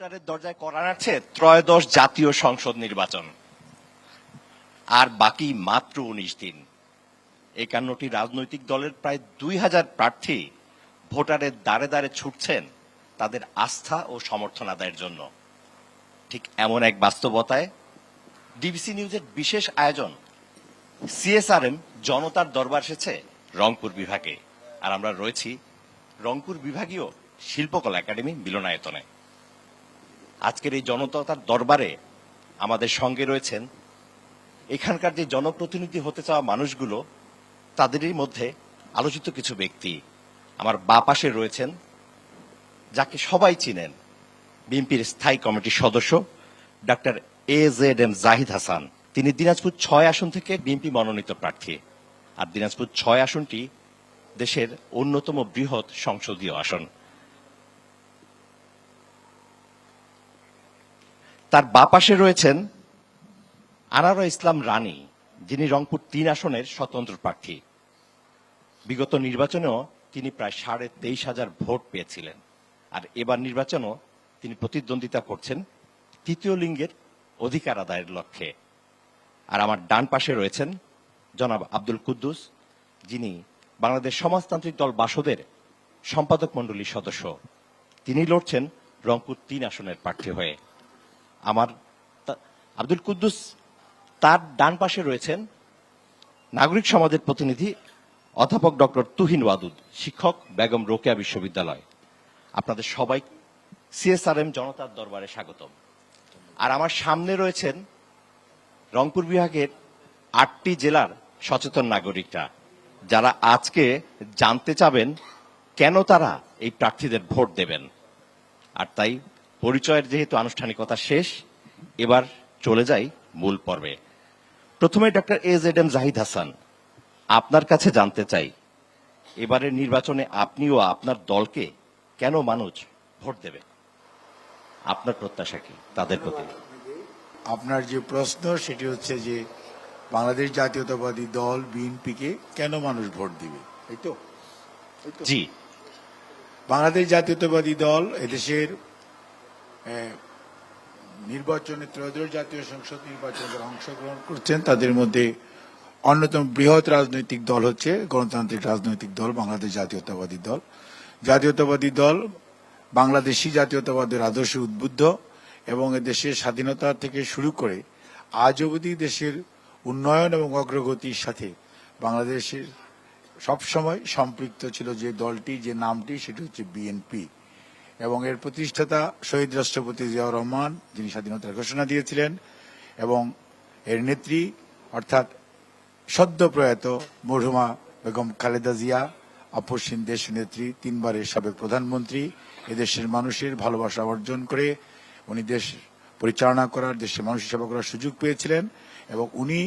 ভোটারের দরজায় করা নাড়ছে ত্রয়োদশ জাতীয় সংসদ নির্বাচন, আর বাকি মাত্র 19 দিন। 51টি রাজনৈতিক দলের প্রায় 2000 প্রার্থী ভোটারের দ্বারে দ্বারে ছুটছেন তাদের আস্থা ও সমর্থন আদায়ের জন্য। ঠিক এমন এক বাস্তবতায় ডিবিসি নিউজের বিশেষ আয়োজন সিএসআরএম জনতার দরবার এসেছে রংপুর বিভাগে, আর আমরা রয়েছি রংপুর বিভাগীয় শিল্পকলা একাডেমি মিলনায়তনে। আজকের এই জনতার দরবারে আমাদের সঙ্গে রয়েছেন এখানকার যে জনপ্রতিনিধি হতে চাওয়া মানুষগুলো, তাদেরই মধ্যে আলোচিত কিছু ব্যক্তি। আমার বাঁ পাশে রয়েছেন যাকে সবাই চিনেন, বিএনপির স্থায়ী কমিটির সদস্য ডাক্তার AZM জাহিদ হাসান। তিনি দিনাজপুর 6 আসন থেকে বিএনপি মনোনীত প্রার্থী, আর দিনাজপুর 6 আসনটি দেশের অন্যতম বৃহৎ সংসদীয় আসন। তার বাঁ পাশে রয়েছেন আনারা ইসলাম রানী, যিনি রংপুর 3 আসনের স্বতন্ত্র প্রার্থী। বিগত নির্বাচনেও তিনি প্রায় 23,500 ভোট পেয়েছিলেন, আর এবার নির্বাচনেও তিনি প্রতিদ্বন্দ্বিতা করছেন তৃতীয় লিঙ্গের অধিকার আদায়ের লক্ষ্যে। আর আমার ডান পাশে রয়েছেন জনাব আব্দুল কুদ্দুস, যিনি বাংলাদেশ সমাজতান্ত্রিক দল বাসদের সম্পাদক মণ্ডলীর সদস্য। তিনি লড়ছেন রংপুর 3 আসনের প্রার্থী হয়ে। আমার আব্দুল কুদ্দুস, তার ডান পাশে রয়েছেন নাগরিক সমাজের প্রতিনিধি অধ্যাপক ডক্টর তুহিন ওয়াদুদ, শিক্ষক, বেগম রোকেয়া বিশ্ববিদ্যালয়। আপনাদের সবাই সিএসআরএম জনতার দরবারে স্বাগতম। আর আমার সামনে রয়েছেন রংপুর বিভাগের 8টি জেলার সচেতন নাগরিকরা, যারা আজকে জানতে চাবেন কেন তারা এই প্রার্থীদের ভোট দেবেন। আর তাই পরিচয়ের যেহেতু আনুষ্ঠানিকতা শেষ, এবার চলে যাই মূল পর্বে। প্রথমে ডক্টর AZM জাহিদ হাসান, আপনার কাছে জানতে চাই, এবারের নির্বাচনে আপনি ও আপনার দলকে কেন মানুষ ভোট দেবে? আপনার প্রত্যাশা কি তাদের প্রতি? আপনার যে প্রশ্ন সেটি হচ্ছে যে বাংলাদেশ জাতীয়তাবাদী দল বিএনপিকে কেন মানুষ ভোট দিবে, এই তো? জি। বাংলাদেশ জাতীয়তাবাদী দল এদেশের নির্বাচনে ত্রয়োদশ জাতীয় সংসদ নির্বাচনে যারা অংশগ্রহণ করছেন তাদের মধ্যে অন্যতম বৃহৎ রাজনৈতিক দল হচ্ছে গণতান্ত্রিক রাজনৈতিক দল বাংলাদেশ জাতীয়তাবাদী দল। জাতীয়তাবাদী দল বাংলাদেশি জাতীয়তাবাদের আদর্শে উদ্বুদ্ধ এবং দেশের স্বাধীনতা থেকে শুরু করে আজ অবধি দেশের উন্নয়ন এবং অগ্রগতির সাথে বাংলাদেশের সবসময় সম্পৃক্ত ছিল যে দলটি, যে নামটি, সেটি হচ্ছে বিএনপি। এবং এর প্রতিষ্ঠাতা শহীদ রাষ্ট্রপতি জিয়াউর রহমান, যিনি স্বাধীনতার ঘোষণা দিয়েছিলেন, এবং এর নেত্রী অর্থাৎ সদ্য প্রয়াত মরহুমা বেগম খালেদা জিয়া, আপসহীন দেশ নেত্রী, 3 বারের সাবেক প্রধানমন্ত্রী, এদেশের মানুষের ভালোবাসা অর্জন করে উনি দেশ পরিচালনা করার, দেশের মানুষের সেবা করার সুযোগ পেয়েছিলেন। এবং উনি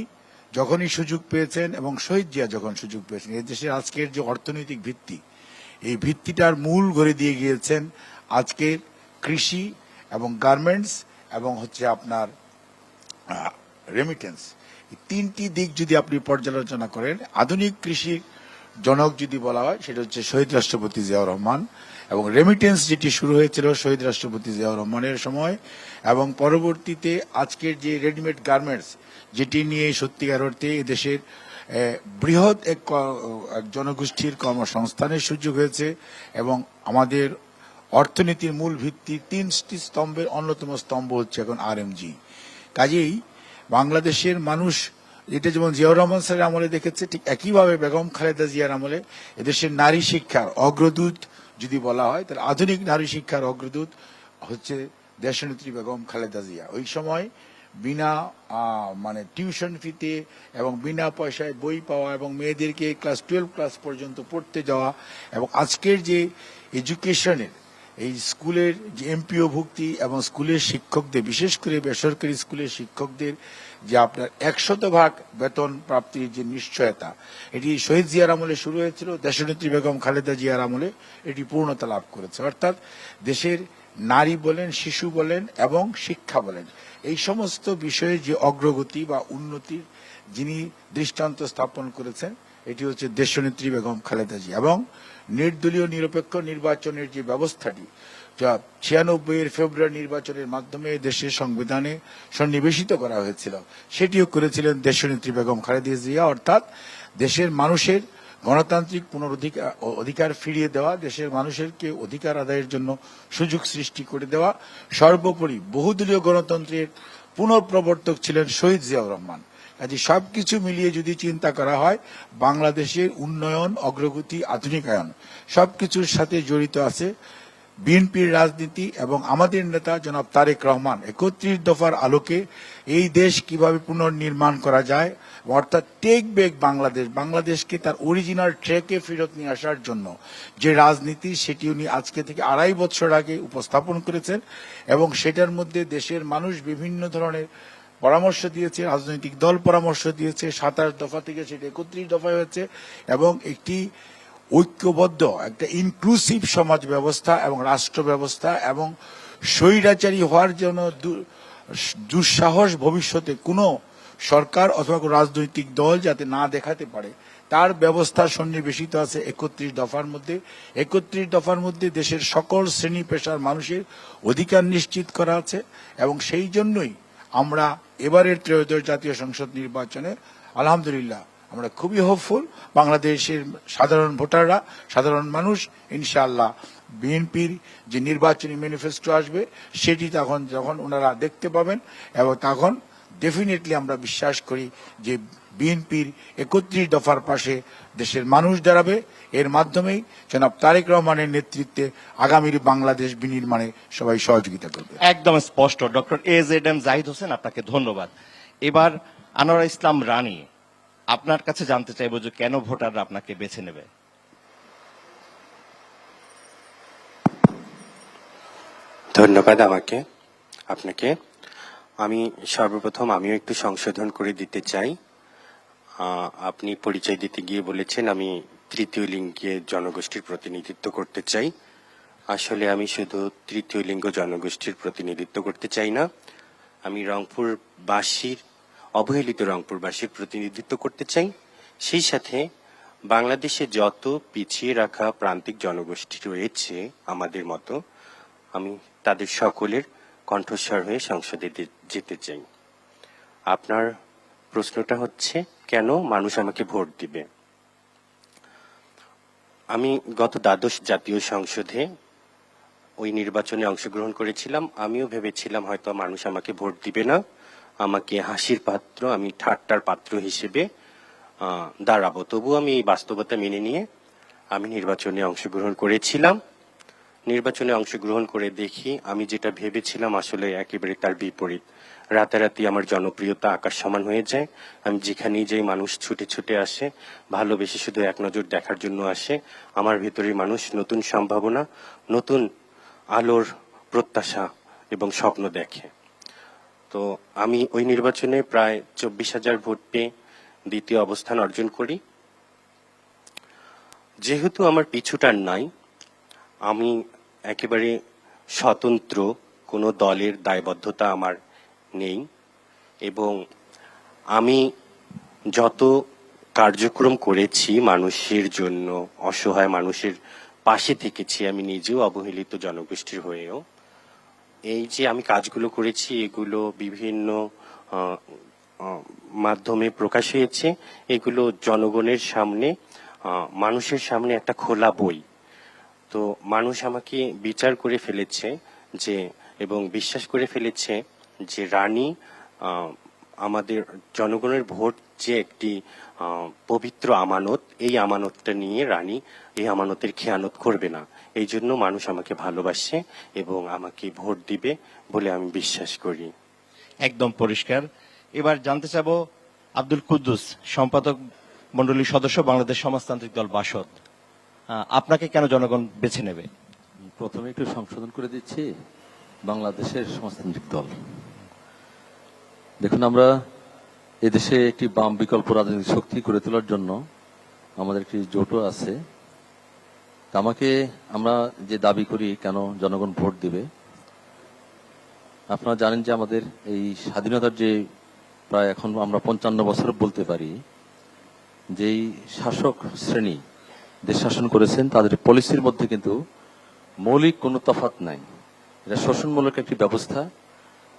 যখনই সুযোগ পেয়েছেন এবং শহীদ জিয়া যখন সুযোগ পেয়েছেন, এই দেশের আজকের যে অর্থনৈতিক ভিত্তি, এই ভিত্তিটার মূল গড়ে দিয়ে গিয়েছেন আজকের কৃষি এবং গার্মেন্টস এবং হচ্ছে আপনার রেমিটেন্স। এই 3টি দিক যদি আপনি পর্যালোচনা করেন, আধুনিক কৃষির জনক যদি বলা হয় সেটা হচ্ছে শহীদ রাষ্ট্রপতি জিয়াউর রহমান, এবং রেমিটেন্স যেটি শুরু হয়েছিল শহীদ রাষ্ট্রপতি জিয়াউর রহমানের সময়, এবং পরবর্তীতে আজকের যে রেডিমেড গার্মেন্টস, যেটি নিয়ে সত্যিকার অর্থে দেশের বৃহৎ এক জনগোষ্ঠীর কর্মসংস্থানের সুযোগ হয়েছে। এবং আমাদের অর্থনীতির মূল ভিত্তি 3টি স্তম্ভের অন্যতম স্তম্ভ হচ্ছে এখন RMG। কাজেই বাংলাদেশের মানুষ এটা যেমন জিয়াউর রহমান স্যারের আমলে দেখেছে, ঠিক একইভাবে বেগম খালেদা জিয়ার আমলে এদেশের নারী শিক্ষার অগ্রদূত যদি বলা হয়, তাহলে আধুনিক নারী শিক্ষার অগ্রদূত হচ্ছে দেশনেত্রী বেগম খালেদা জিয়া। ওই সময় বিনা টিউশন ফিতে এবং বিনা পয়সায় বই পাওয়া এবং মেয়েদেরকে ক্লাস 12 ক্লাস পর্যন্ত পড়তে যাওয়া, এবং আজকের যে এডুকেশনের এই স্কুলের যে MPO ভুক্তি এবং স্কুলের শিক্ষকদের, বিশেষ করে বেসরকারি স্কুলের শিক্ষকদের যে আপনার 100% বেতন প্রাপ্তির যে নিশ্চয়তা, এটি শহীদ জিয়ার আমলে শুরু হয়েছিল, দেশনেত্রী বেগম খালেদা জিয়ার আমলে এটি পূর্ণতা লাভ করেছে। অর্থাৎ দেশের নারী বলেন, শিশু বলেন এবং শিক্ষা বলেন, এই সমস্ত বিষয়ে যে অগ্রগতি বা উন্নতির যিনি দৃষ্টান্ত স্থাপন করেছেন, এটি হচ্ছে দেশনেত্রী বেগম খালেদা জিয়া। এবং নির্দলীয় নিরপেক্ষ নির্বাচনের যে ব্যবস্থাটি যা 96 ফেব্রুয়ারি নির্বাচনের মাধ্যমে দেশের সংবিধানে সন্নিবেশিত করা হয়েছিল, সেটিও করেছিলেন দেশনেত্রী বেগম খালেদা জিয়া, অর্থাৎ দেশের মানুষের গণতান্ত্রিক অধিকার ফিরিয়ে দেওয়া, দেশের মানুষেরকে অধিকার আদায়ের জন্য সুযোগ সৃষ্টি করে দেওয়া। সর্বোপরি বহুদলীয় গণতন্ত্রের পুনঃপ্রবর্তক ছিলেন শহীদ জিয়াউর রহমান। কাজে সবকিছু মিলিয়ে যদি চিন্তা করা হয়, বাংলাদেশের উন্নয়ন, অগ্রগতি, আধুনিকায়ন সবকিছুর সাথে জড়িত আছে বিএনপির রাজনীতি এবং আমাদের নেতা জনাব তারেক রহমান 31 দফার আলোকে এই দেশ কিভাবে পুনর্নির্মাণ করা যায়, অর্থাৎ টেক ব্যাক বাংলাদেশকে তার অরিজিনাল ট্র্যাকে ফেরত নিয়ে আসার জন্য যে রাজনীতি, সেটি উনি আজকে থেকে 2.5 বছর আগে উপস্থাপন করেছেন এবং সেটার মধ্যে দেশের মানুষ বিভিন্ন ধরনের পরামর্শ দিয়েছে, রাজনৈতিক দল পরামর্শ দিয়েছে। 27 দফা থেকে সেটা 31 দফায় হয়েছে এবং একটি ঐক্যবদ্ধ একটা ইনক্লুসিভ সমাজ ব্যবস্থা এবং রাষ্ট্র ব্যবস্থা এবং স্বৈরাচারী হওয়ার জন্য দুঃসাহস ভবিষ্যতে কোনো সরকার অথবা কোনো রাজনৈতিক দল যাতে না দেখাতে পারে, তার ব্যবস্থা সন্নিবেশিত আছে 31 দফার মধ্যে। 31 দফার মধ্যে দেশের সকল শ্রেণী পেশার মানুষের অধিকার নিশ্চিত করা আছে এবং সেই জন্যই আমরা এবারের ত্রয়োদশ জাতীয় সংসদ নির্বাচনে আলহামদুলিল্লাহ আমরা খুবই হোপফুল। বাংলাদেশের সাধারণ ভোটাররা, সাধারণ মানুষ ইনশাআল্লাহ বিএনপির যে নির্বাচনী ম্যানিফেস্টো আসবে সেটি যখন ওনারা দেখতে পাবেন এবং তখন ডেফিনেটলি আমরা বিশ্বাস করি যে বিএনপির 31 দফার পাশে দেশের মানুষ দাঁড়াবে। এর মাধ্যমেই জনাব তারেক রহমানের নেতৃত্বে আগামীর বাংলাদেশ বিনির্মাণে সবাই সহযোগিতা করবে। একদম স্পষ্ট। ডক্টর AZM জাহিদ হোসেন, আপনাকে ধন্যবাদ। এবার আনোয়ারা ইসলাম রানী, আপনার কাছে জানতে চাইবো যে কেন ভোটাররা আপনাকে বেছে নেবে। ধন্যবাদ আপনাকে। আমি সর্বপ্রথম আমিও একটু সংশোধন করে দিতে চাই। আপনি পরিচয় দিতে গিয়ে বলেছেন আমি তৃতীয় লিঙ্গের জনগোষ্ঠীর প্রতিনিধিত্ব করতে চাই। আসলে আমি শুধু তৃতীয় লিঙ্গ জনগোষ্ঠীর প্রতিনিধিত্ব করতে চাই না, আমি অবহেলিত রংপুরবাসীর প্রতিনিধিত্ব করতে চাই। সেই সাথে বাংলাদেশে যত পিছিয়ে রাখা প্রান্তিক জনগোষ্ঠী রয়েছে আমাদের মতো, আমি তাদের সকলের কণ্ঠস্বর হয়ে সংসদে যেতে চাই। আপনার প্রশ্নটা হচ্ছে কেন মানুষ আমাকে ভোট দিবে। আমি গত দ্বাদশ জাতীয় সংসদে ওই নির্বাচনে অংশগ্রহণ করেছিলাম। আমিও ভেবেছিলাম হয়তো মানুষ আমাকে ভোট দিবে না, আমাকে হাসির পাত্র, আমি ঠাট্টার পাত্র হিসেবে দাঁড়াবো। তবু আমি এই বাস্তবতা মেনে নিয়ে আমি নির্বাচনে অংশগ্রহণ করেছিলাম। নির্বাচনে অংশগ্রহণ করে দেখি আমি যেটা ভেবেছিলাম আসলে একেবারে তার বিপরীত। রাতারাতি আমার জনপ্রিয়তা আকাশ সমান হয়ে যায়। আমি যেখানেই যাই মানুষ ছুটে ছুটে আসে, ভালোবেসে শুধু এক নজর দেখার জন্য আসে। আমার ভিতরে মানুষ নতুন সম্ভাবনা, নতুন আলোর প্রত্যাশা এবং স্বপ্ন দেখে। তো আমি ওই নির্বাচনে প্রায় 24,000 ভোট পেয়ে দ্বিতীয় অবস্থান অর্জন করি। যেহেতু আমার পিছুটান নাই, আমি একেবারে স্বতন্ত্র, কোনো দলের দায়বদ্ধতা আমার নেই এবং আমি যত কার্যক্রম করেছি মানুষের জন্য, অসহায় মানুষের পাশে থেকেছি, আমি নিজেও অবহেলিত জনগোষ্ঠীর হয়েও এই যে আমি কাজগুলো করেছি এগুলো বিভিন্ন মাধ্যমে প্রকাশ হয়েছে। এগুলো জনগণের সামনে, মানুষের সামনে একটা খোলা বই। তো মানুষ আমাকে বিচার করে ফেলেছে যে এবং বিশ্বাস করে ফেলেছে যে রানী আমাদের জনগণের ভোট যে একটি পবিত্র আমানত, এই আমানতটা নিয়ে রানী এই আমানতের খেয়ানত করবে না। এই জন্য মানুষ আমাকে ভালোবাসে এবং আমাকে ভোট দিবে বলে আমি বিশ্বাস করি। একদম পরিষ্কার। এবার জানতে চাবো আব্দুল কুদ্দুস, সম্পাদক মণ্ডলীর সদস্য, বাংলাদেশ সমাজতান্ত্রিক দল বাসদ, আপনাকে কেন জনগণ বেছে নেবে? প্রথমে একটু সংশোধন করে দিচ্ছি, বাংলাদেশের সমাজতান্ত্রিক দল। দেখুন, আমরা এদেশে একটি বাম বিকল্প রাজনৈতিক শক্তি করে তোলার জন্য আমাদের একটি জোটও আছে। আমাকে আমরা যে দাবি করি কেন জনগণ ভোট দিবে, আপনারা জানেন যে আমাদের এই স্বাধীনতার যে প্রায় এখন আমরা 55 বছর বলতে পারি, যেই শাসক শ্রেণী দেশ শাসন করেছেন তাদের পলিসির মধ্যে কিন্তু মৌলিক কোনো তফাৎ নাই। এটা শোষণমূলক একটি ব্যবস্থা।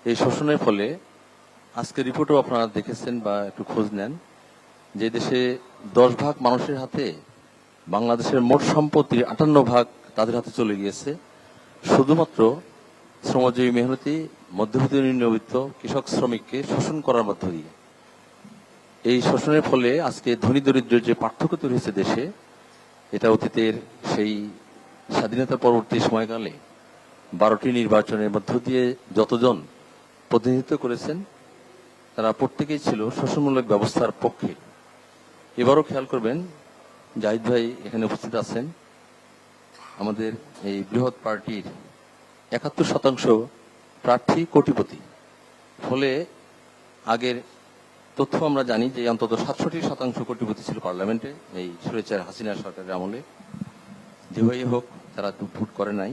এই শোষণের ফলে আজকে রিপোর্টও আপনারা দেখেছেন বা একটু খোঁজ নেন, যে দেশে 10 ভাগ মানুষের হাতে বাংলাদেশের মোট সম্পত্তির 58 ভাগ তাদের হাতে চলে গিয়েছে, শুধুমাত্র শ্রমজীবী মেহনতি মধ্যবিত্ত নিম্নবিত্ত কৃষক শ্রমিককে শোষণ করার মধ্য দিয়ে। এই শোষণের ফলে আজকে ধনী দরিদ্রের যে পার্থক্য তৈরি হয়েছে দেশে, এটা অতীতের সেই স্বাধীনতা পরবর্তী সময়কালে 12টি নির্বাচনের মধ্য দিয়ে যতজন প্রতিনিধিত্ব করেছেন তারা প্রত্যেকেই ছিল শোষণমূলক ব্যবস্থার পক্ষে। এবারও খেয়াল করবেন, জাহিদ ভাই এখানে উপস্থিত আছেন, আমাদের এই বৃহৎ পার্টির 71% প্রার্থী কোটিপতি। ফলে আগের তথ্য আমরা জানি যে অন্তত 67% কোটিপতি ছিল পার্লামেন্টে এই স্বৈরাচার হাসিনা সরকারের আমলে। যেভাবেই হোক তারা ভোট করে নাই।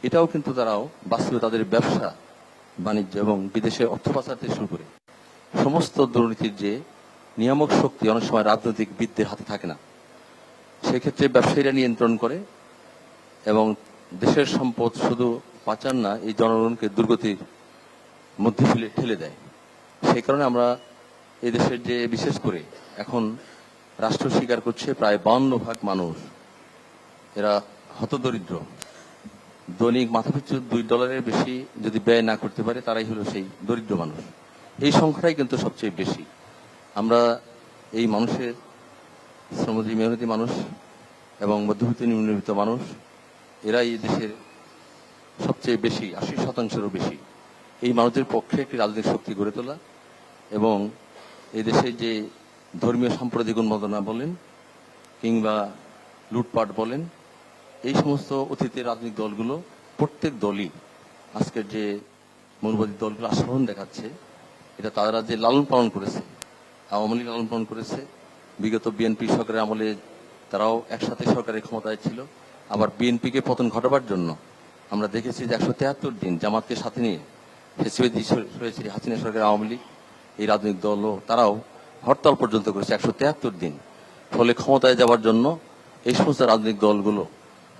এটাও কিন্তু তারাও বাস্তবে তাদের ব্যবসা বাণিজ্য এবং বিদেশে অর্থ পাচার থেকে শুরু করে সমস্ত দুর্নীতির যে নিয়ামক শক্তি অনেক সময় রাজনৈতিকবিদদের হাতে থাকে না। সেক্ষেত্রে ব্যবসায়ীরা নিয়ন্ত্রণ করে এবং দেশের সম্পদ শুধু পাচার না, এই জনগণকে দুর্গতির মধ্যে ঠেলে দেয়। সেই কারণে আমরা এই দেশের যে বিশেষ করে এখন রাষ্ট্র স্বীকার করছে প্রায় 52 ভাগ মানুষ এরা হতদরিদ্র। দৈনিক মাথাপিছু $2 বেশি যদি ব্যয় না করতে পারে তারাই হলো সেই দরিদ্র মানুষ। এই সংখ্যাটাই কিন্তু সবচেয়ে বেশি। আমরা এই মানুষের শ্রমজীবী মেহনতি মানুষ এবং মধ্যবিত্ত নিম্নবিত্ত মানুষ, এরাই এই দেশের সবচেয়ে বেশি 80%-এরও বেশি। এই মানুষদের পক্ষে একটি রাজনৈতিক শক্তি গড়ে তোলা এবং এই দেশে যে ধর্মীয় সাম্প্রদায়িক উন্মাদনা বলেন কিংবা লুটপাট বলেন, এই সমস্ত অতীতের রাজনৈতিক দলগুলো প্রত্যেক দলই আজকের যে মৌলবাদী দলগুলো আস্বাদন দেখাচ্ছে, এটা তারা যে লালন পালন করেছে, আওয়ামী লীগ লালন পালন করেছে, বিগত বিএনপি সরকারের আমলে তারাও একসাথে সরকারের ক্ষমতায় ছিল। আবার বিএনপিকে পতন ঘটাবার জন্য আমরা দেখেছি যে 173 দিন জামাতকে সাথে নিয়ে হয়েছে হাসিনা সরকার, আওয়ামী লীগ, এই রাজনৈতিক দলও তারাও হরতাল পর্যন্ত করেছে 173 দিন। ফলে ক্ষমতায় যাওয়ার জন্য এই সমস্ত রাজনৈতিক দলগুলো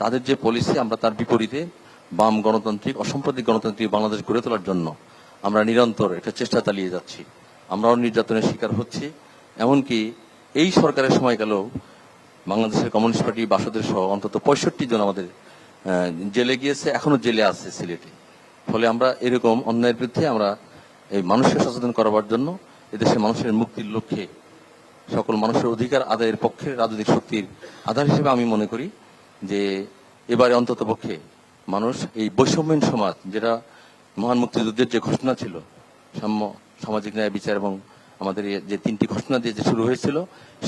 তাদের যে পলিসি, আমরা তার বিপরীতে বাম গণতান্ত্রিক অসাম্প্রদায়িক গণতান্ত্রিক বাংলাদেশ গড়ে তোলার জন্য আমরা নিরন্তর একটা চেষ্টা চালিয়ে যাচ্ছি। আমরাও নির্যাতনের শিকার হচ্ছি। এমনকি এই সরকারের সময়কালেও বাংলাদেশের কমিউনিস্ট পার্টি বাসদের সহ অন্তত 65 জন আমাদের জেলে গিয়েছে, এখনো জেলে আছে সিলেটে। ফলে আমরা এরকম অন্যায়ের বিরুদ্ধে আমরা এই মানুষকে সচেতন করার জন্য এদেশের মানুষের মুক্তির লক্ষ্যে সকল মানুষের অধিকার আদায়ের পক্ষে রাজনৈতিক শক্তির আধার হিসেবে আমি মনে করি যে এবারে অন্তত পক্ষে মানুষ এই বৈষম্যহীন সমাজ, যেটা মহান মুক্তিযুদ্ধের যে ঘোষণা ছিল, সাম্য, সামাজিক ন্যায়, বিচার এবং আমাদের যে 3টি ঘোষণা দিয়ে যে শুরু হয়েছিল,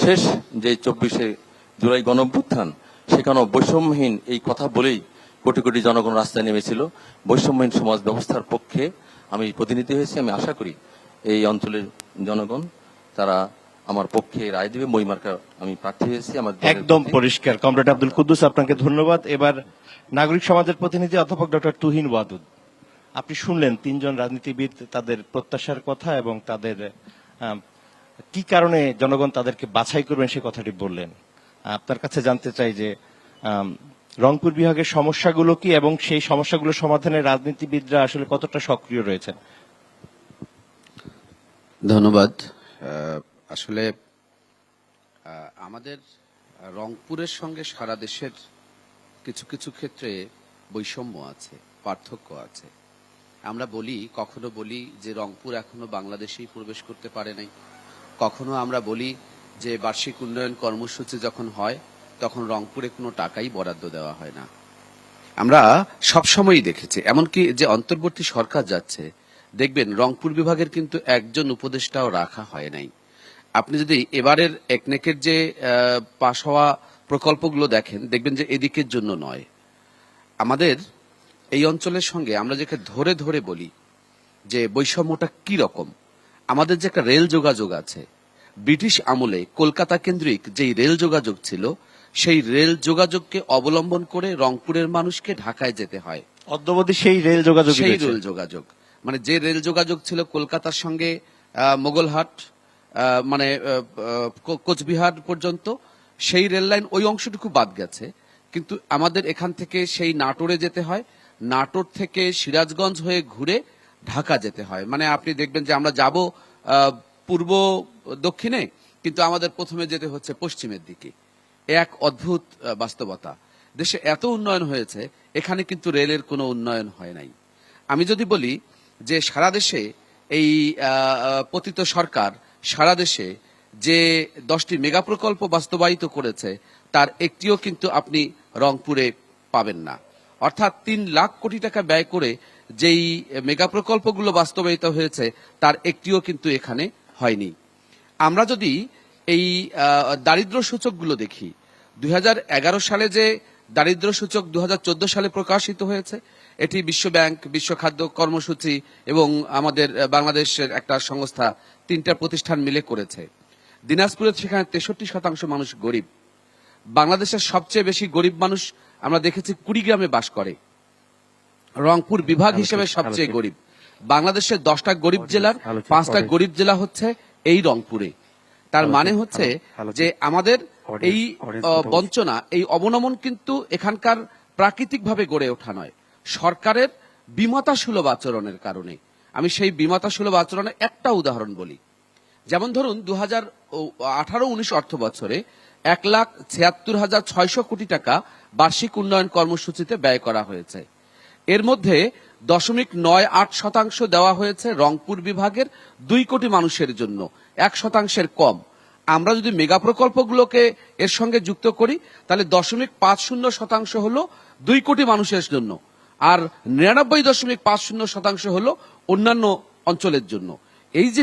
শেষ যে 24শে জুলাই গণঅভ্যুত্থান, সেখানেও বৈষম্যহীন এই কথা বলেই কোটি কোটি জনগণ রাস্তায় নেমেছিল। বৈষম্যহীন সমাজ ব্যবস্থার পক্ষে আমি প্রতিনিধি হয়েছি। আমি আশা করি এই অঞ্চলের জনগণ তারা আমার পক্ষে রায় দেবে। মইমার্কা আমি প্রার্থী হয়েছি। আমার একদম পরিষ্কার। কমরেড আব্দুল কুদ্দুস, আপনাকে ধন্যবাদ। এবার নাগরিক সমাজের প্রতিনিধি অধ্যাপক ডক্টর তুহিন ওয়াদুদ, আপনি শুনলেন 3 জন রাজনীতিবিদ তাদের প্রত্যাশার কথা এবং তাদের কি কারণে জনগণ তাদেরকে বাছাই করবেন সে কথাটি বললেন। আপনার কাছে জানতে চাই যে রংপুর বিভাগের সমস্যাগুলো কি এবং সেই সমস্যাগুলো সমাধানে রাজনীতিবিদরা আসলে কতটা সক্রিয় রয়েছেন। ধন্যবাদ। আসলে আমাদের রংপুরের সঙ্গে সারা দেশের কিছু কিছু ক্ষেত্রে বৈষম্য আছে, পার্থক্য আছে। আমরা কখনো বলি যে রংপুর এখনো বাংলাদেশেই প্রবেশ করতে পারে নাই, কখনো আমরা বলি যে বার্ষিক উন্নয়ন কর্মসূচি যখন হয় তখন রংপুরে কোনো টাকাই বরাদ্দ দেওয়া হয় না। আমরা সবসময়ই দেখেছি, এমনকি যে অন্তর্বর্তী সরকার যাচ্ছে, দেখবেন রংপুর বিভাগের কিন্তু একজন উপদেষ্টাও রাখা হয় নাই। আপনি যদি এবারের একনেকের যে পাশ হওয়া প্রকল্পগুলো দেখেন, দেখবেন যে এদিকের জন্য নয়। আমাদের এই অঞ্চলের সঙ্গে আমরা যেটা ধরে ধরে বলি যে বৈষম্যটা কি রকম, আমাদের যে একটা রেল যোগাযোগ আছে, ব্রিটিশ আমলে কলকাতা কেন্দ্রিক যেই রেল যোগাযোগ ছিল, সেই রেল যোগাযোগকে অবলম্বন করে রংপুরের মানুষকে ঢাকায় যেতে হয়। অদ্যাবধি সেই রেল যোগাযোগ মানে যে রেল যোগাযোগ ছিল কলকাতার সঙ্গে মোগলহাট, মানে কোচবিহার পর্যন্ত, সেই রেল লাইন ওই অংশটুকু বাদ গেছে। কিন্তু আমাদের এখান থেকে সেই নাটোরে যেতে হয়, নাটোর থেকে সিরাজগঞ্জ হয়ে ঘুরে ঢাকা যেতে হয়। মানে আপনি দেখবেন যে আমরা যাব পূর্ব দক্ষিণে, কিন্তু আমাদের প্রথমে যেতে হচ্ছে পশ্চিমের দিকে। এক অদ্ভুত বাস্তবতা। দেশে এত উন্নয়ন হয়েছে, এখানে কিন্তু রেলের কোনো উন্নয়ন হয় নাই। আমি যদি বলি যে সারা দেশে এই পতিত সরকার সারা দেশে যে 10টি মেগা প্রকল্প বাস্তবায়িত করেছে, তার একটিও কিন্তু আপনি রংপুরে পাবেন না। অর্থাৎ 3 লাখ কোটি টাকা ব্যয় করে যেই মেগা প্রকল্পগুলো বাস্তবায়িত হয়েছে, তার একটিও কিন্তু এখানে হয়নি। আমরা যদি এই দারিদ্র সূচকগুলো দেখি, 2011 সালে যে দারিদ্র সূচক 2014 সালে প্রকাশিত হয়েছে, এটি বিশ্ব ব্যাংক, বিশ্ব খাদ্য কর্মসূচি এবং আমাদের বাংলাদেশের একটা সংস্থা, 3টা প্রতিষ্ঠান মিলে করেছে। দিনাজপুরের সেখানে 63% মানুষ গরিব। বাংলাদেশের সবচেয়ে বেশি গরিব মানুষ আমরা দেখেছি কুড়িগ্রামে বাস করে। রংপুর বিভাগ হিসেবে সবচেয়ে গরিব। বাংলাদেশের 10টা গরিব জেলার 5টা গরিব জেলা হচ্ছে এই রংপুরে। তার মানে হচ্ছে যে আমাদের এই বঞ্চনা, এই অবনমন কিন্তু এখানকার প্রাকৃতিকভাবে গড়ে ওঠা নয়, সরকারের বিমাতাসুলভ আচরণের কারণে। আমি সেই বিমাতাসুলভ আচরণের একটা উদাহরণ বলি। যেমন ধরুন 2018-19 অর্থ বছরে 1,76,600 কোটি টাকা বার্ষিক উন্নয়ন কর্মসূচিতে ব্যয় করা হয়েছে। এর মধ্যে 0.98% দেওয়া হয়েছে রংপুর বিভাগের 2 কোটি মানুষের জন্য, 1% কম। আমরা যদি মেগা প্রকল্পগুলোকে এর সঙ্গে যুক্ত করি, তাহলে 0.50% হলো 2 কোটি মানুষের জন্য, আর 99.50% হলো অন্যান্য অঞ্চলের জন্য। এই যে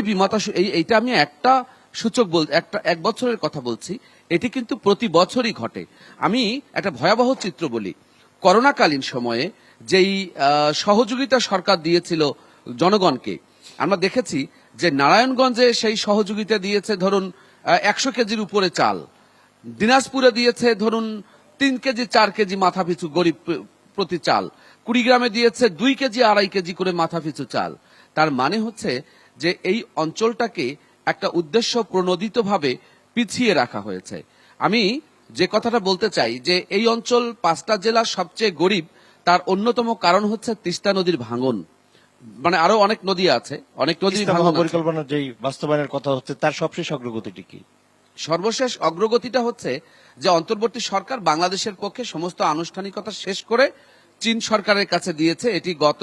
এইটা আমি একটা সূচক এক বছরের কথা বলছি, এটি কিন্তু প্রতি বছরই ঘটে। আমি একটা ভয়াবহ চিত্র বলি। করোনাকালীন সময়ে যেই সহযোগিতা সরকার দিয়েছিল জনগণকে, আমরা দেখেছি যে নারায়ণগঞ্জে সেই সহযোগিতা দিয়েছে ধরুন 100 কেজির উপরে চাল, দিনাজপুরে দিয়েছে ধরুন 3 কেজি 4 কেজি মাথাপিছু গরিব প্রতি চাল, কুড়িগ্রামে দিয়েছে 2 কেজি 2.5 কেজি করে মাথাপিছু চাল। তার মানে হচ্ছে যে এই অঞ্চলটাকে একটা উদ্দেশ্য প্রণোদিতভাবে পিছিয়ে রাখা হয়েছে। আমি যে কথাটা বলতে চাই যে এই অঞ্চল 5টা জেলার সবচেয়ে গরিব, তার অন্যতম কারণ হচ্ছে তিস্তা নদীর ভাঙন। মানে আরো অনেক নদী আছে, অনেক নদী ভাঙন আছে। পরিকল্পনার যে বাস্তবায়নের কথা হচ্ছে, তার সবশেষ অগ্রগতিটি কি? সর্বশেষ অগ্রগতিটা হচ্ছে যে অন্তর্বর্তী সরকার বাংলাদেশের পক্ষে সমস্ত আনুষ্ঠানিকতা শেষ করে চীন সরকারের কাছে দিয়েছে। এটি গত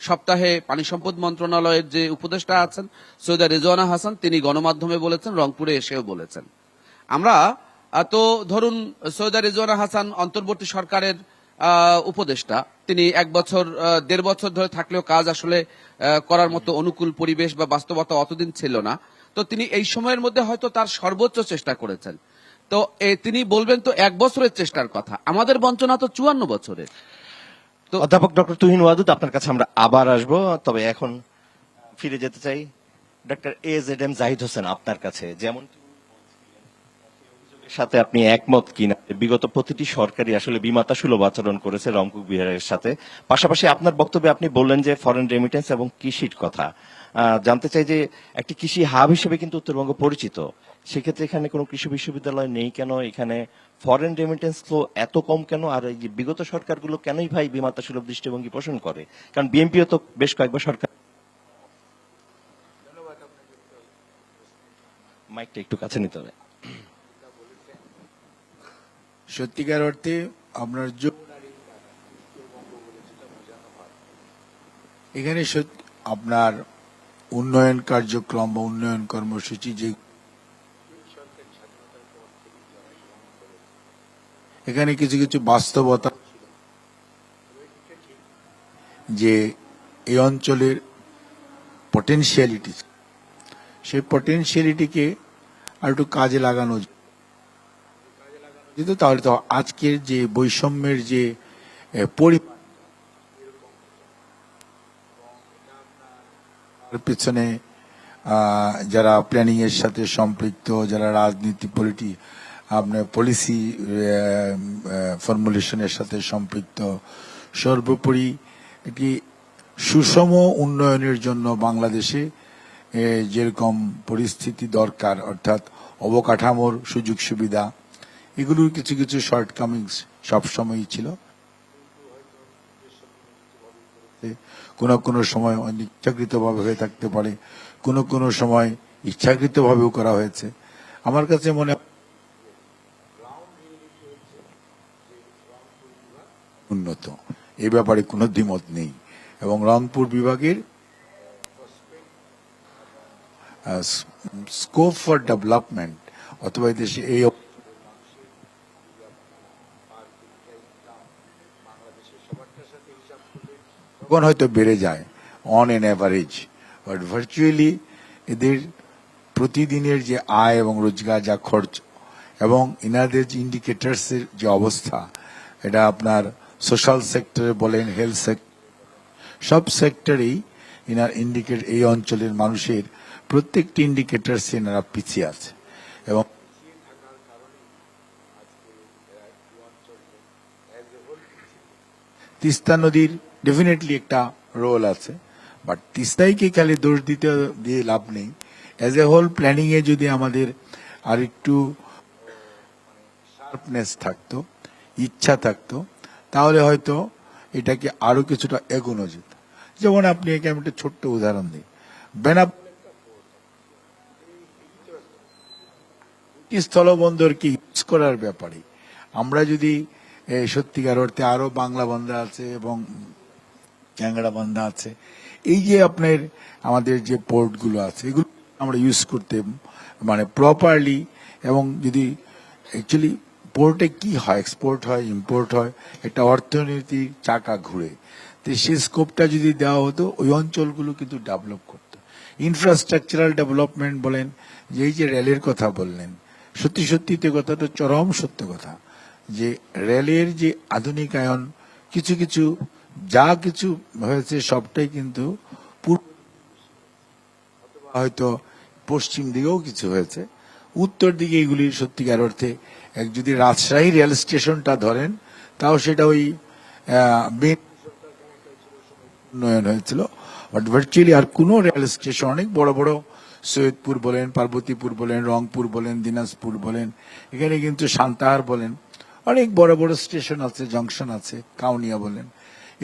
সপ্তাহে পানি সম্পদ মন্ত্রণালয়ের যে উপদেষ্টা আছেন সৈয়দা রেজওয়ানা হাসান, তিনি গণমাধ্যমে বলেছেন, রংপুরে এসেও বলেছেন। আমরা তো ধরুন সৈয়দা রেজওয়ানা হাসান অন্তর্বর্তী সরকারের উপদেষ্টা, তিনি 1.5 বছর ধরে থাকলেও কাজ আসলে করার মতো অনুকূল পরিবেশ বা বাস্তবতা অতদিন ছিল না। তো তিনি এই সময়ের মধ্যে হয়তো তার সর্বোচ্চ চেষ্টা করেছেন। তো তিনি বলবেন তো 1 বছরের চেষ্টার কথা, আমাদের বঞ্চনা তো 54 বছরের। তো অধ্যাপক ডক্টর তুহিন ওয়াদুদ, আপনার কাছে আমরা আবার আসবো, তবে এখন ফিরে যেতে চাই ডক্টর AZM জাহিদ হোসেন আপনার কাছে। যেমন সাথে আপনি একমত কিনা বিগত প্রতিটি সরকারই আসলে বিমাতা সুলভ আচরণ করেছে রংপুর বিহারের সাথে? পাশাপাশি আপনার বক্তব্যে আপনি বললেন যে ফরেন রেমিটেন্স এবং কৃষির কথা। জানতে চাই যে একটি কৃষি হাব হিসেবে কিন্তু উত্তরবঙ্গ পরিচিত, সেক্ষেত্রে এখানে কোনো কৃষি বিশ্ববিদ্যালয় নেই কেন? এখানে ফরেন রেমিটেন্স ফ্লো এত কম কেন? আর এই যে বিগত সরকারগুলো কেনই ভাই বিমাতা সুলভ দৃষ্টিভঙ্গি পোষণ করে? কারণ বিএনপিও তো বেশ কয়েকবার সরকার। মাইকটা একটু কাছে নিতে হবে। সত্যিকার অর্থে আপনার এখানে আপনার উন্নয়ন কার্যক্রম বা উন্নয়ন কর্মসূচি যে এখানে কিছু কিছু বাস্তবতা, যে এই অঞ্চলের পটেনশিয়ালিটি, সেই পটেনশিয়ালিটিকে আর একটু কাজে লাগানো যেত, তাহলে তো আজকের যে বৈষম্যের যে পিছনে যারা প্ল্যানিং এর সাথে সম্পৃক্ত, যারা রাজনীতি আপনার পলিসি ফর্মুলেশনের সাথে সম্পৃক্ত, সর্বোপরি একটি সুষম উন্নয়নের জন্য বাংলাদেশে যেরকম পরিস্থিতি দরকার, অর্থাৎ অবকাঠামোর সুযোগ সুবিধা এগুলোর কিছু কিছু শর্টকামিংস সবসময়ই ছিল। কোনো কোনো সময় অনিচ্ছাকৃতভাবে হয়ে থাকতে পারে, কোনো কোনো সময় ইচ্ছাকৃতভাবেও করা হয়েছে। আমার কাছে মনে হয় উন্নত, এই ব্যাপারে কোনো দ্বিমত নেই। এবং রংপুর বিভাগের স্কোপ ফর ডেভেলপমেন্ট অথবা এই দেশে এই তখন হয়তো বেড়ে যায় on an average, but virtually এদের প্রতিদিনের যে আয় এবং রোজগার, যা খরচ এবং ইনাদের যে ইন্ডিকেটার্সের যে অবস্থা, এটা আপনার সোশ্যাল সেক্টরে বলেন, হেলথ সেক্টর, সব সেক্টরেই ইনার ইন্ডিকেট এই অঞ্চলের মানুষের প্রত্যেকটি ইন্ডিকেটার্স এনারা পিছিয়ে আছে। এবং তিস্তা নদীর ডেফিনেটলি একটা রোল আছে, বাট তিস্তাইকে খালি দোষ দিয়ে লাভ নেই। অ্যাজ এ হোল প্ল্যানিং এ যদি আমাদের আর একটু শার্পনেস থাকতো, ইচ্ছা থাকতো, তাহলে হয়তো এটাকে আরো কিছুটা এগোনো যেত। যেমন আপনি একে আমি একটা ছোট্ট উদাহরণ দিই, বেনাপ স্থলবন্দরকে ইউজ করার ব্যাপারে আমরা যদি সত্যিকার অর্থে আরো বাংলা বান্ধা আছে এবং ক্যাংড়া বান্ধা আছে, এই যে আপনার আমাদের যে পোর্টগুলো আছে এগুলো আমরা ইউজ করতে মানে প্রপারলি, এবং যদি অ্যাকচুয়ালি পোর্টে কি হয়, এক্সপোর্ট হয়, ইম্পোর্ট হয়, একটা অর্থনীতির চাকা ঘুরে, তো সেই স্কোপটা যদি দেওয়া হতো ওই অঞ্চলগুলো কিন্তু ডেভেলপ করতো। ইনফ্রাস্ট্রাকচারাল ডেভেলপমেন্ট বলেন, যে এই যে রেলের কথা বললেন, সত্যি সত্যি তো কথাটা চরম সত্য কথা, যে রেলের যে আধুনিকায়ন কিছু কিছু যা কিছু হয়েছে সবটাই কিন্তু হয়তো পশ্চিম দিকেও কিছু হয়েছে, উত্তর দিকে এগুলি সত্যিকার অর্থে যদি রাজশাহী রেল স্টেশনটা ধরেন, তাও সেটা ওই উন্নয়ন হয়েছিল, বাট ভার্চুয়ালি আর কোনো রেল স্টেশন, অনেক বড় বড় সৈয়দপুর বলেন, পার্বতীপুর বলেন, রংপুর বলেন, দিনাজপুর বলেন, এখানে কিন্তু সান্তাহার বলেন, অনেক বড় বড় স্টেশন আছে, জংশন আছে, কাউনিয়া বলেন,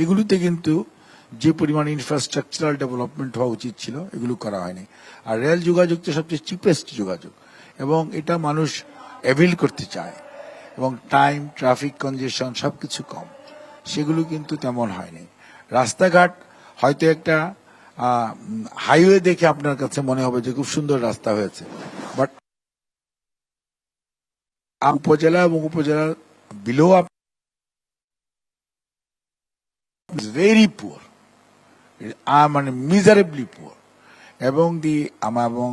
এগুলোতে কিন্তু যে পরিমাণ ইনফ্রাস্ট্রাকচারাল ডেভেলপমেন্ট হওয়া উচিত ছিল এগুলো করা হয়নি। আর রেল যোগাযোগ তো সবচেয়ে চিপেস্ট যোগাযোগ, এবং এটা মানুষ অ্যাভেল করতে চায়, এবং টাইম, ট্রাফিক কনজেশন সবকিছু কম, সেগুলো কিন্তু তেমন হয়নি। রাস্তাঘাট হয়তো একটা হাইওয়ে দেখে আপনার কাছে মনে হবে যে খুব সুন্দর রাস্তা হয়েছে, বাট উপজেলা এবং উপজেলার বিলো ভেরি পুয়ার, মানে মিজারেবলি পুয়ার। এবং এবং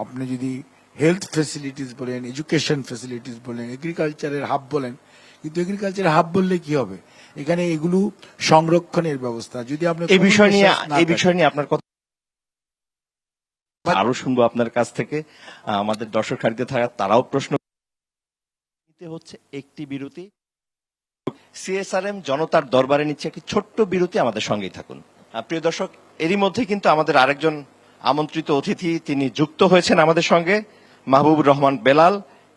আপনি যদি হেলথ ফেসিলিটিস বলেন, এডুকেশন ফেসিলিটিস বলেন, এগ্রিকালচারের হাব বলেন, কিন্তু এগ্রিকালচারের হাব বললে কি হবে, এখানে এগুলো সংরক্ষণের ব্যবস্থা যদি আপনি এই বিষয় নিয়ে আপনার কথা আরো শুনবো আপনার কাছ থেকে। আমাদের দর্শক সারিতে থাকা তারাও প্রশ্ন নিতে হচ্ছে একটি বিরতি। সিএসআরএম জনতার দরবারে নিচ্ছে একটি ছোট্ট বিরতি, আমাদের সঙ্গেই থাকুন। প্রিয় দর্শক, এরই মধ্যে কিন্তু আমাদের আরেকজন আমন্ত্রিত অতিথি তিনি যুক্ত হয়েছেন আমাদের সঙ্গে, মাহবুবুর রহমান বেলাল,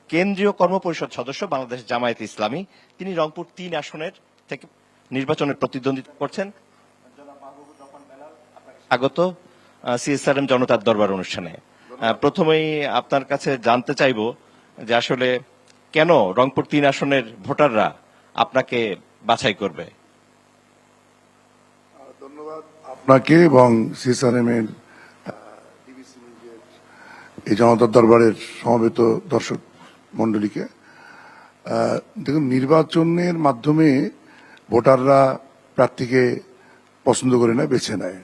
কেন্দ্রীয় কর্মপরিষদ সদস্য, বাংলাদেশ জামায়াতে ইসলামী। তিনি রংপুর 3 আসনের থেকে নির্বাচনের প্রতিদ্বন্দ্বিতা করছেন। স্বাগত সিএসআরএম জনতার দরবার অনুষ্ঠানে। প্রথমেই আপনার কাছে জানতে চাইব যে আসলে কেন রংপুর 3 আসনের ভোটাররা আপনাকে বাছাই করবে? ধন্যবাদ আপনাকে এবং সিএসআরএম এর এই জনতার দরবারের সমবেত দর্শক মন্ডলীকে। দেখুন, নির্বাচনের মাধ্যমে ভোটাররা প্রার্থীকে পছন্দ করে নেয়, বেছে নেয়,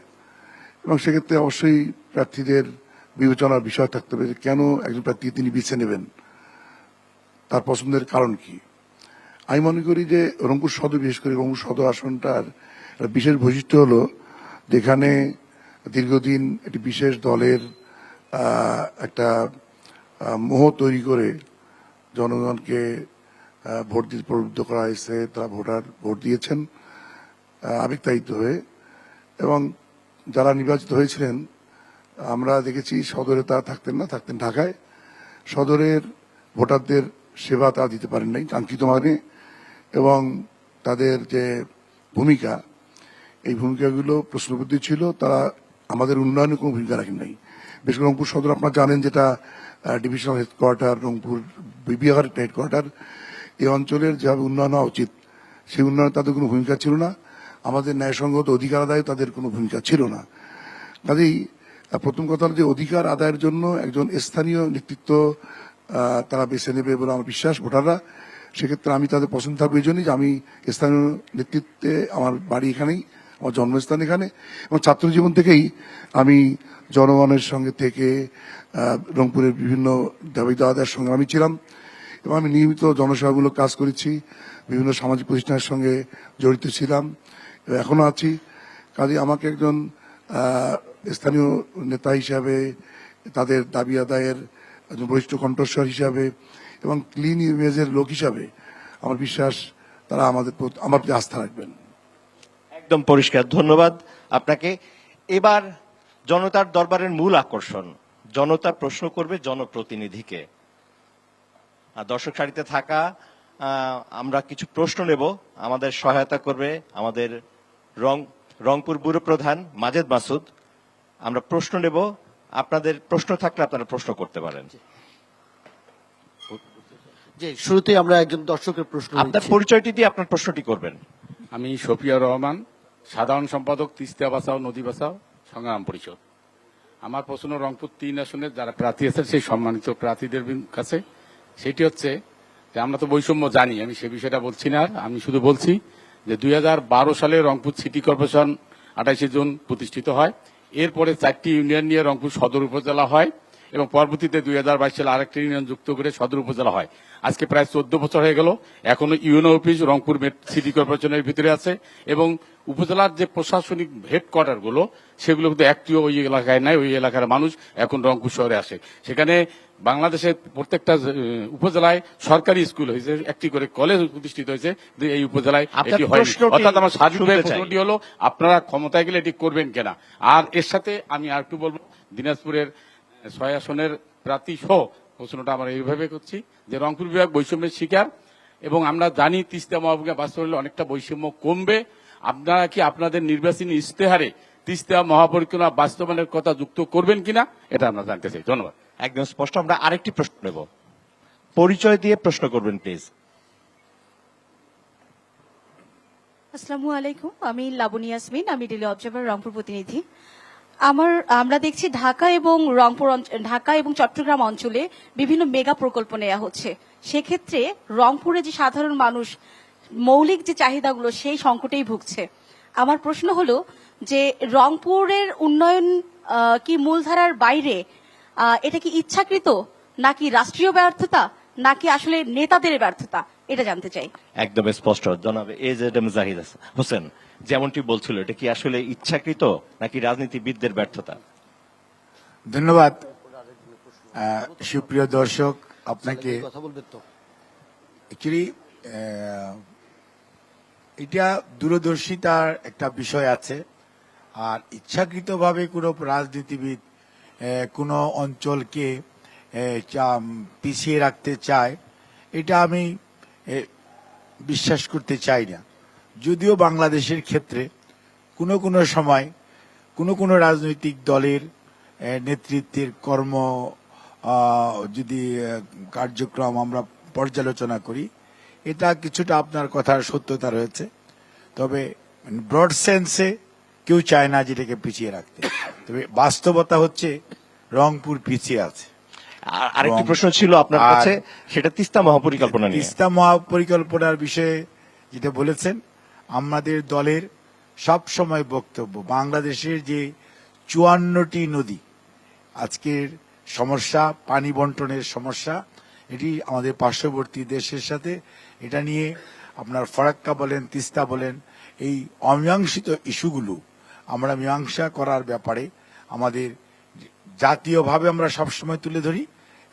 এবং সেক্ষেত্রে অবশ্যই প্রার্থীদের বিবেচনার বিষয় থাকতে হবে যে কেন একজন প্রার্থী তিনি বেছে নেবেন, তার পছন্দের কারণ কি। আমি মনে করি যে রংপুর সদর, বিশেষ করে রংপুর সদর আসনটার বিশেষ বৈশিষ্ট্য হলো যেখানে দীর্ঘদিন একটি বিশেষ দলের একটা মোহ তৈরি করে জনগণকে ভোট দিতে প্রবৃত্ত করা হয়েছে, তারা ভোট দিয়েছেন আবেগতাড়িত হয়ে, এবং যারা নির্বাচিত হয়েছিলেন আমরা দেখেছি সদরে তারা থাকতেন না, থাকতেন ঢাকায়। সদরের ভোটারদের সেবা তারা দিতে পারেন নাই কাঙ্ক্ষিত মানে, এবং তাদের যে ভূমিকা, এই ভূমিকাগুলো প্রশ্নবুদ্ধি ছিল। তারা আমাদের উন্নয়নে কোনো ভূমিকা রাখেন নাই। বিশেষ করে রংপুর সদর আপনারা জানেন, যেটা ডিভিশনাল হেডকোয়ার্টার, রংপুর বিভাগের হেডকোয়ার্টার, এই অঞ্চলের যেভাবে উন্নয়ন হওয়া উচিত সেই উন্নয়নে তাদের কোনো ভূমিকা ছিল না। আমাদের ন্যায়সঙ্গত অধিকার আদায়ে তাদের কোনো ভূমিকা ছিল না। কাজেই প্রথম কথা হলো যে অধিকার আদায়ের জন্য একজন স্থানীয় নেতৃত্ব তারা বেছে নেবে বলে আমার বিশ্বাস, ভোটাররা। সেক্ষেত্রে আমি তাদের পছন্দ থাকবো এই জন্যই যে আমি স্থানীয় নেতৃত্বে, আমার বাড়ি এখানেই, আমার জন্মস্থান এখানে, এবং ছাত্র জীবন থেকেই আমি জনগণের সঙ্গে থেকে রংপুরের বিভিন্ন দাবি দাওয়াদের সঙ্গে আমি ছিলাম, এবং আমি নিয়মিত জনসেবামূলক কাজ করেছি, বিভিন্ন সামাজিক প্রতিষ্ঠানের সঙ্গে জড়িত ছিলাম, এখনো আছি। কাজে আমাকে একজন স্থানীয় নেতা হিসাবে, তাদের দাবি আদায়ের একজন বরিষ্ঠ কণ্ঠস্বর হিসাবে এবং ক্লিন ইমেজের লোক হিসাবে আমার বিশ্বাস তারা আমার প্রতি আস্থা রাখবেন। একদম পরিষ্কার, ধন্যবাদ আপনাকে। এবার জনতার দরবারের মূল আকর্ষণ, জনতা প্রশ্ন করবে জনপ্রতিনিধিকে। আর দর্শক সারিতে থাকা আমরা কিছু প্রশ্ন নেব, আমাদের সহায়তা করবে আমাদের রংপুর ব্যুরো প্রধান মাজেদ মাসুদ। আমরা প্রশ্ন নেব, আপনাদের প্রশ্ন থাকলে আপনারা প্রশ্ন করতে পারেন। যে শুরুতেই আমরা একজন দর্শকের প্রশ্ন আপনার নিচ্ছি। পরিচয়টি দিয়ে আপনার প্রশ্নটি করবেন। আমি শফিউর রহমান, সাধারণ সম্পাদক তিস্তা বাঁচাও নদী বাঁচাও সংগ্রাম পরিষদ। আমার প্রশ্ন রংপুর 3 আসনের যারা প্রার্থী আছেন সেই সম্মানিত প্রার্থীদের কাছে, সেটি হচ্ছে যে আমরা তো বৈষম্য জানি, আমি সে বিষয়টা বলছি না। আমি শুধু বলছি যে 2012 সালে রংপুর সিটি কর্পোরেশন 28 জুন প্রতিষ্ঠিত হয়। এরপরে 4টি ইউনিয়ন নিয়ে রংপুর সদর উপজেলা হয়, এবং পরবর্তীতে 2022 সালে আরেকটি ইউনিয়ন যুক্ত করে সদর উপজেলা হয়। আজকে প্রায় 14 বছর হয়ে গেল, এখনো ইউনো অফিস রংপুর সিটি কর্পোরেশনের ভিতরে আছে, এবং উপজেলার যে প্রশাসনিক হেডকোয়ার্টার গুলো সেগুলো কিন্তু একটিও ওই এলাকায় নাই। ওই এলাকার মানুষ এখন রংপুর শহরে আসে। সেখানে বাংলাদেশের প্রত্যেকটা উপজেলায় সরকারি স্কুল হয়েছে, একটি করে কলেজ প্রতিষ্ঠিত হয়েছে, এই উপজেলায় আপনার এটি হয়নি। প্রশ্নটি অর্থাৎ আমার সার্বিক শুনতে চাই। প্রশ্নটি হলো আপনারা ক্ষমতায় গেলে এটি করবেন কিনা। আর এর সাথে আমি আর একটু বলবো, দিনাজপুরের 6 আসনের প্রার্থী সহ প্রশ্নটা আমরা এইভাবে করছি যে রংপুর বিভাগ বৈষম্যের শিকার, এবং আমরা জানি তিস্তা মহাপরিকল্পনা বাস্তবায়নে অনেকটা বৈষম্য কমবে। আপনারা কি আপনাদের নির্বাচনী ইশতেহারে তিস্তা মহাপরিকল্পনা বাস্তবায়নের কথা যুক্ত করবেন কিনা, এটা আমরা জানতে চাই। ধন্যবাদ। একদম স্পষ্ট। আমরা আরেকটি প্রশ্ন নেব, পরিচয় দিয়ে প্রশ্ন করবেন প্লিজ। আসসালামু আলাইকুম, আমি লাবণী ইয়াসমিন, আমি ডেলি অবজারভার রংপুর প্রতিনিধি। আমরা দেখছি ঢাকা এবং চট্টগ্রাম অঞ্চলে বিভিন্ন মেগা প্রকল্প নেওয়া হচ্ছে। সেক্ষেত্রে রংপুরে যে সাধারণ মানুষ মৌলিক যে চাহিদাগুলো সেই সংকটেই ভুগছে। আমার প্রশ্ন হলো যে রংপুরের উন্নয়ন কি মূলধারার বাইরে, এটা কি ইচ্ছাকৃত নাকি রাষ্ট্রীয় ব্যর্থতা নাকি আসলে নেতাদের ব্যর্থতা, এটা জানতে চাই। একদম স্পষ্ট জনাব AZM জাহিদ হোসেন যেমনটি বলছিল, এটা কি আসলে ইচ্ছাকৃত নাকি রাজনীতিবিদদের ব্যর্থতা? ধন্যবাদ। সুপ্রিয় দর্শক, আপনাকে কথা বলবেন তো? অ্যাকচুয়ালি এটা দূরদর্শিতার একটা বিষয় আছে। আর ইচ্ছাকৃতভাবে কোনো রাজনীতিবিদ কোনো অঞ্চলকে পিছিয়ে রাখতে চায়, এটা আমি বিশ্বাস করতে চাই না। যদিও বাংলাদেশের ক্ষেত্রে কোনো কোনো সময় কোনো রাজনৈতিক দলের নেতৃত্বের যদি কার্যক্রম আমরা পর্যালোচনা করি, এটা কিছুটা আপনার কথার সত্যতা রয়েছে। তবে ব্রড সেন্সে কেউ চায় না যেটাকে পিছিয়ে রাখতে। তবে বাস্তবতা হচ্ছে রংপুর পিছিয়ে আছে। আরেকটি প্রশ্ন ছিল আপনার কাছে, সেটা তিস্তা মহাপরিকল্পনা নিয়ে। তিস্তা মহাপরিকল্পনার বিষয়ে যেটা বলেছেন, আমাদের দলের সব সময় বক্তব্য বাংলাদেশের যে 54টি নদী আজকের সমস্যা, পানি বন্টনের সমস্যা, এটি আমাদের পার্শ্ববর্তী দেশের সাথে, এটা নিয়ে আপনার ফরাক্কা বলেন, তিস্তা বলেন, এই অমীমাংসিত ইস্যুগুলো আমরা মীমাংসা করার ব্যাপারে আমাদের জাতীয়ভাবে আমরা সবসময় তুলে ধরি,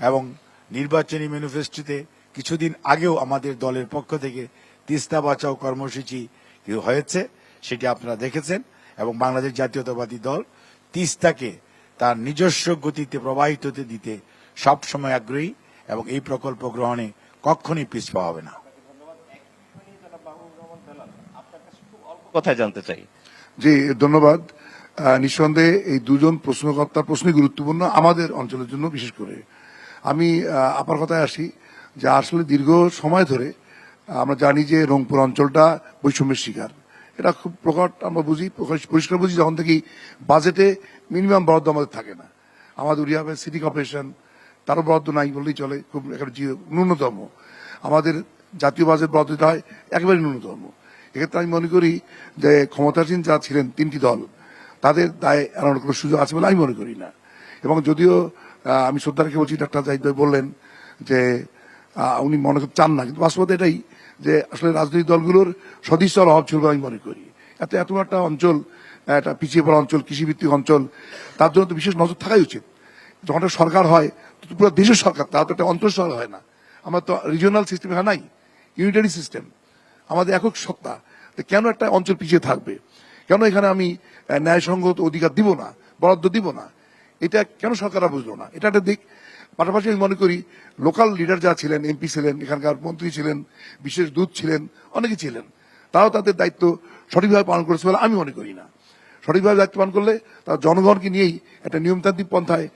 এবং নির্বাচনী ম্যানিফেস্টোতে কিছুদিন আগেও আমাদের দলের পক্ষ থেকে তিস্তা বাঁচাও কর্মসূচি হয়েছে, সেটি আপনারা দেখেছেন। এবং বাংলাদেশ জাতীয়তাবাদী দল তিস্তাকে তার নিজস্ব গতিতে প্রবাহিত দিতে সবসময় আগ্রহী, এবং এই প্রকল্প গ্রহণে কখনই পিছপা হবে না। কথায় জানতে চাই। জি, ধন্যবাদ। নিঃসন্দেহে এই দুজন প্রশ্নকর্তার প্রশ্নই গুরুত্বপূর্ণ আমাদের অঞ্চলের জন্য বিশেষ করে। আমি আপার কথায় আসি যে আসলে দীর্ঘ সময় ধরে আমরা জানি যে রংপুর অঞ্চলটা বৈষম্যের শিকার। এটা খুব প্রকট আমরা বুঝি, পরিষ্কার বুঝি যখন থেকে বাজেটে মিনিমাম বরাদ্দ আমাদের থাকে না। আমাদের উড়িয়া সিটি কর্পোরেশন তারও বরাদ্দ নাই বললেই চলে, খুব একেবারে ন্যূনতম। আমাদের জাতীয় বাজেট বরাদ্দ হয় একেবারে ন্যূনতম। এক্ষেত্রে আমি মনে করি যে ক্ষমতাসীন যা ছিলেন তিনটি দল, তাদের দায় এড়ানোর কোনো সুযোগ আছে বলে আমি মনে করি না। এবং যদিও আমি শ্রদ্ধা রেখে বলছি, ডাক্তার জাহিদ ভাই বললেন যে উনি মনে চান না, কিন্তু বাস্তবতা এটাই যে আসলে রাজনৈতিক দলগুলোর সদিচ্ছার অভাব ছিল বলে আমি মনে করি। এত একটা অঞ্চল, একটা পিছিয়ে পড়া অঞ্চল, কৃষিভিত্তিক অঞ্চল, তার জন্য তো বিশেষ নজর থাকাই উচিত। যখন একটা সরকার হয় তো পুরো দেশের সরকার, তার তো একটা অঞ্চল সরকার হয় না। আমরা তো রিজিওনাল সিস্টেম হয় নাই, ইউনিটারি সিস্টেম, আমাদের একক সত্তা। তো কেন একটা অঞ্চল পিছিয়ে থাকবে? কেন এখানে আমি ন্যায়সঙ্গত অধিকার দিব না, বরাদ্দ দিব না? এটা কেন সরকাররা বুঝলো না? এটা একটা দিক। পাশাপাশি আমি মনে করি লোকাল লিডার যা ছিলেন, এমপি ছিলেন, এখানকার মন্ত্রী ছিলেন, বিশেষ দূত ছিলেন, অনেকে ছিলেন, তারাও তাদের দায়িত্ব সঠিকভাবে পালন করেছে বলে আমি মনে করি না। সঠিকভাবে দায়িত্ব পালন করলে তারা জনগণকে নিয়েই একটা নিয়মতান্ত্রিক পন্থায়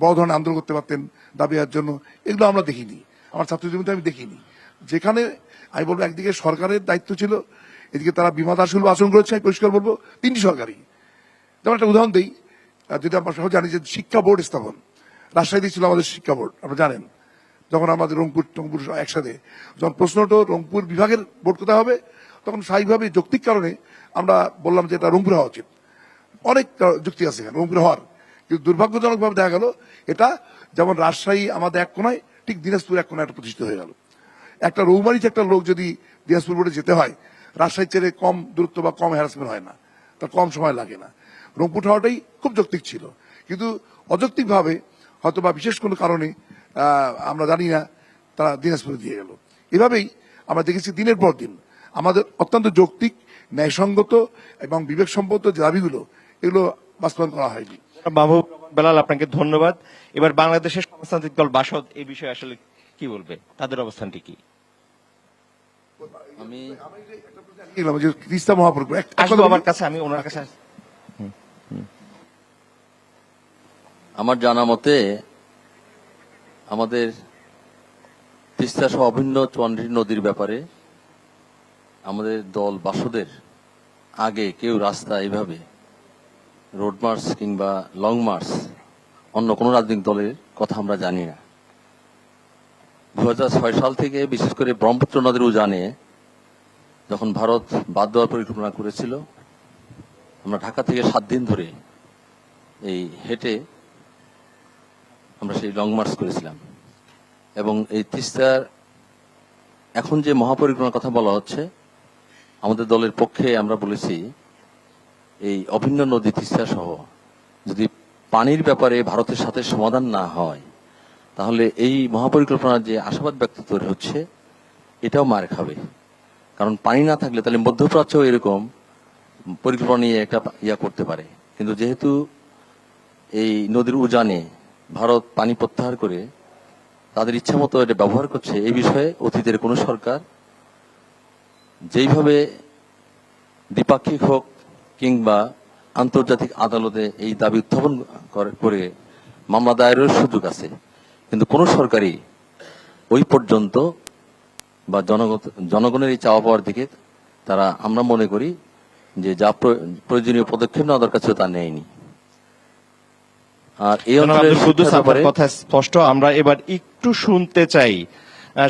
বড় ধরনের আন্দোলন করতে পারতেন দাবি দেওয়ার জন্য। এগুলো আমরা দেখিনি, আমার ছাত্র জীবনে আমি দেখিনি। যেখানে আমি বলবো একদিকে সরকারের দায়িত্ব ছিল, এদিকে তারা বিমাদাসুলভ আচরণ করেছে, আমি পরিষ্কার বলবো তিনটি সরকারই। যেমন একটা উদাহরণ দিই, যেটা আমরা সবাই জানি যে শিক্ষা বোর্ড স্থাপন রাজশাহীতে ছিল আমাদের শিক্ষা বোর্ড, আপনারা জানেন। যখন আমাদের রংপুর একসাথে, যখন প্রশ্নটা রংপুর বিভাগের বোর্ড কোথায় হবে, তখন স্বাভাবিকভাবে যৌক্তিক কারণে আমরা বললাম যে এটা রংপুর হওয়া উচিত। অনেক যুক্তি আছে এখানে রংপুর হওয়ার, কিন্তু দুর্ভাগ্যজনকভাবে দেখা গেল এটা যেমন রাজশাহী আমাদের এক কোনায়, ঠিক দিনাজপুর এক কোনায় একটা প্রতিষ্ঠিত হয়ে গেল। একটা রৌমারিচ একটা লোক যদি দিনাজপুর বোর্ডে যেতে হয়, রাজশাহীর চেয়ে কম দূরত্ব বা কম হ্যারাসমেন্ট হয় না, তার কম সময় লাগে না। রংপুর হওয়াটাই খুব যৌক্তিক ছিল, কিন্তু অযৌক্তিকভাবে হয়তো বা বিশেষ কোনো কারণে আমরা জানি না তারা দিনাজপুরে দিয়ে গেল। এভাবেই আমরা দেখেছি দিনের পর দিন আমাদের অত্যন্ত যৌক্তিক, ন্যায়সঙ্গত এবং বিবেকসম্মত যে দাবিগুলো, এগুলো বাস্তবায়ন করা হয়নি। মাহবুব বেলাল, আপনাকে ধন্যবাদ। এবার বাংলাদেশের সমাজতান্ত্রিক দল বাসদ এই বিষয়ে আসলে কি বলবে, তাদের অবস্থানটি কি? আমি তিস্তা মহাপ্রকল্প আসবো আমার কাছে, আমি ওনার কাছে আমার জানা মতে আমাদের তিস্তা সহ অভিন্ন 54 নদীর ব্যাপারে আমাদের দল বাসদের আগে কেউ রাস্তা এইভাবে রোড মার্চ কিংবা লং মার্চ অন্য কোনো রাজনৈতিক দলের কথা আমরা জানি না। 2006 সাল থেকে বিশেষ করে ব্রহ্মপুত্র নদীর উজানে যখন ভারত বাদ দেওয়ার পরিকল্পনা করেছিল, আমরা ঢাকা থেকে 7 দিন ধরে এই হেঁটে আমরা সেই লং মার্চ করেছিলাম। এবং এই তিস্তার এখন যে মহাপরিকল্পনার কথা বলা হচ্ছে, আমাদের দলের পক্ষে আমরা বলেছি এই অভিন্ন নদী তিস্তা সহ যদি পানির ব্যাপারে ভারতের সাথে সমাধান না হয়, তাহলে এই মহাপরিকল্পনার যে আশাবাদ ব্যক্ত তৈরি হচ্ছে এটাও মার খাবে। কারণ পানি না থাকলে তাহলে মধ্যপ্রাচ্যও এরকম পরিকল্পনা নিয়ে একটা ইয়া করতে পারে। কিন্তু যেহেতু এই নদীর উজানে ভারত পানি প্রত্যাহার করে তাদের ইচ্ছা মতো এটা ব্যবহার করছে, এই বিষয়ে অতীতের কোন সরকার যেইভাবে দ্বিপাক্ষিক হোক কিংবা আন্তর্জাতিক আদালতে এই দাবি উত্থাপন করে মামলা দায়েরের সুযোগ আছে, কিন্তু কোন সরকারই ওই পর্যন্ত বা জনগণের এই চাওয়া পাওয়ার দিকে তারা আমরা মনে করি যে যা প্রয়োজনীয় পদক্ষেপ নেওয়া দরকার ছিল তা নেয়নি। আর এই অঞ্চলের কথা স্পষ্ট। আমরা এবার একটু শুনতে চাই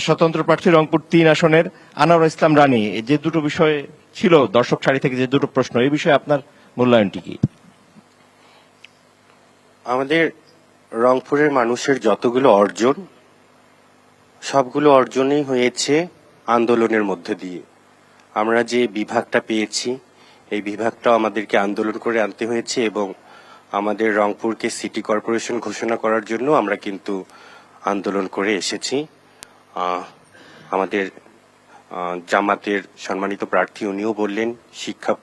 স্বতন্ত্র প্রার্থী রংপুর 3 আসনের আনোয়ার ইসলাম রানী, যে দুটো বিষয় ছিল দর্শক সারি থেকে, যে দুটো প্রশ্ন, এই বিষয়ে আপনার মূল্যায়নটি কি? আমাদের রংপুরের মানুষের যতগুলো অর্জন, সবগুলো অর্জনই হয়েছে আন্দোলনের মধ্যে দিয়ে। আমরা যে বিভাগটা পেয়েছি, এই বিভাগটাও আমাদেরকে আন্দোলন করে আনতে হয়েছে এবং আমাদের রংপুরকে সিটি কর্পোরেশন ঘোষণা করার জন্য আমরা কিন্তু আন্দোলন করে এসেছি। আমাদের জামাতের সম্মানিত প্রার্থী উনিও বললেন শিক্ষা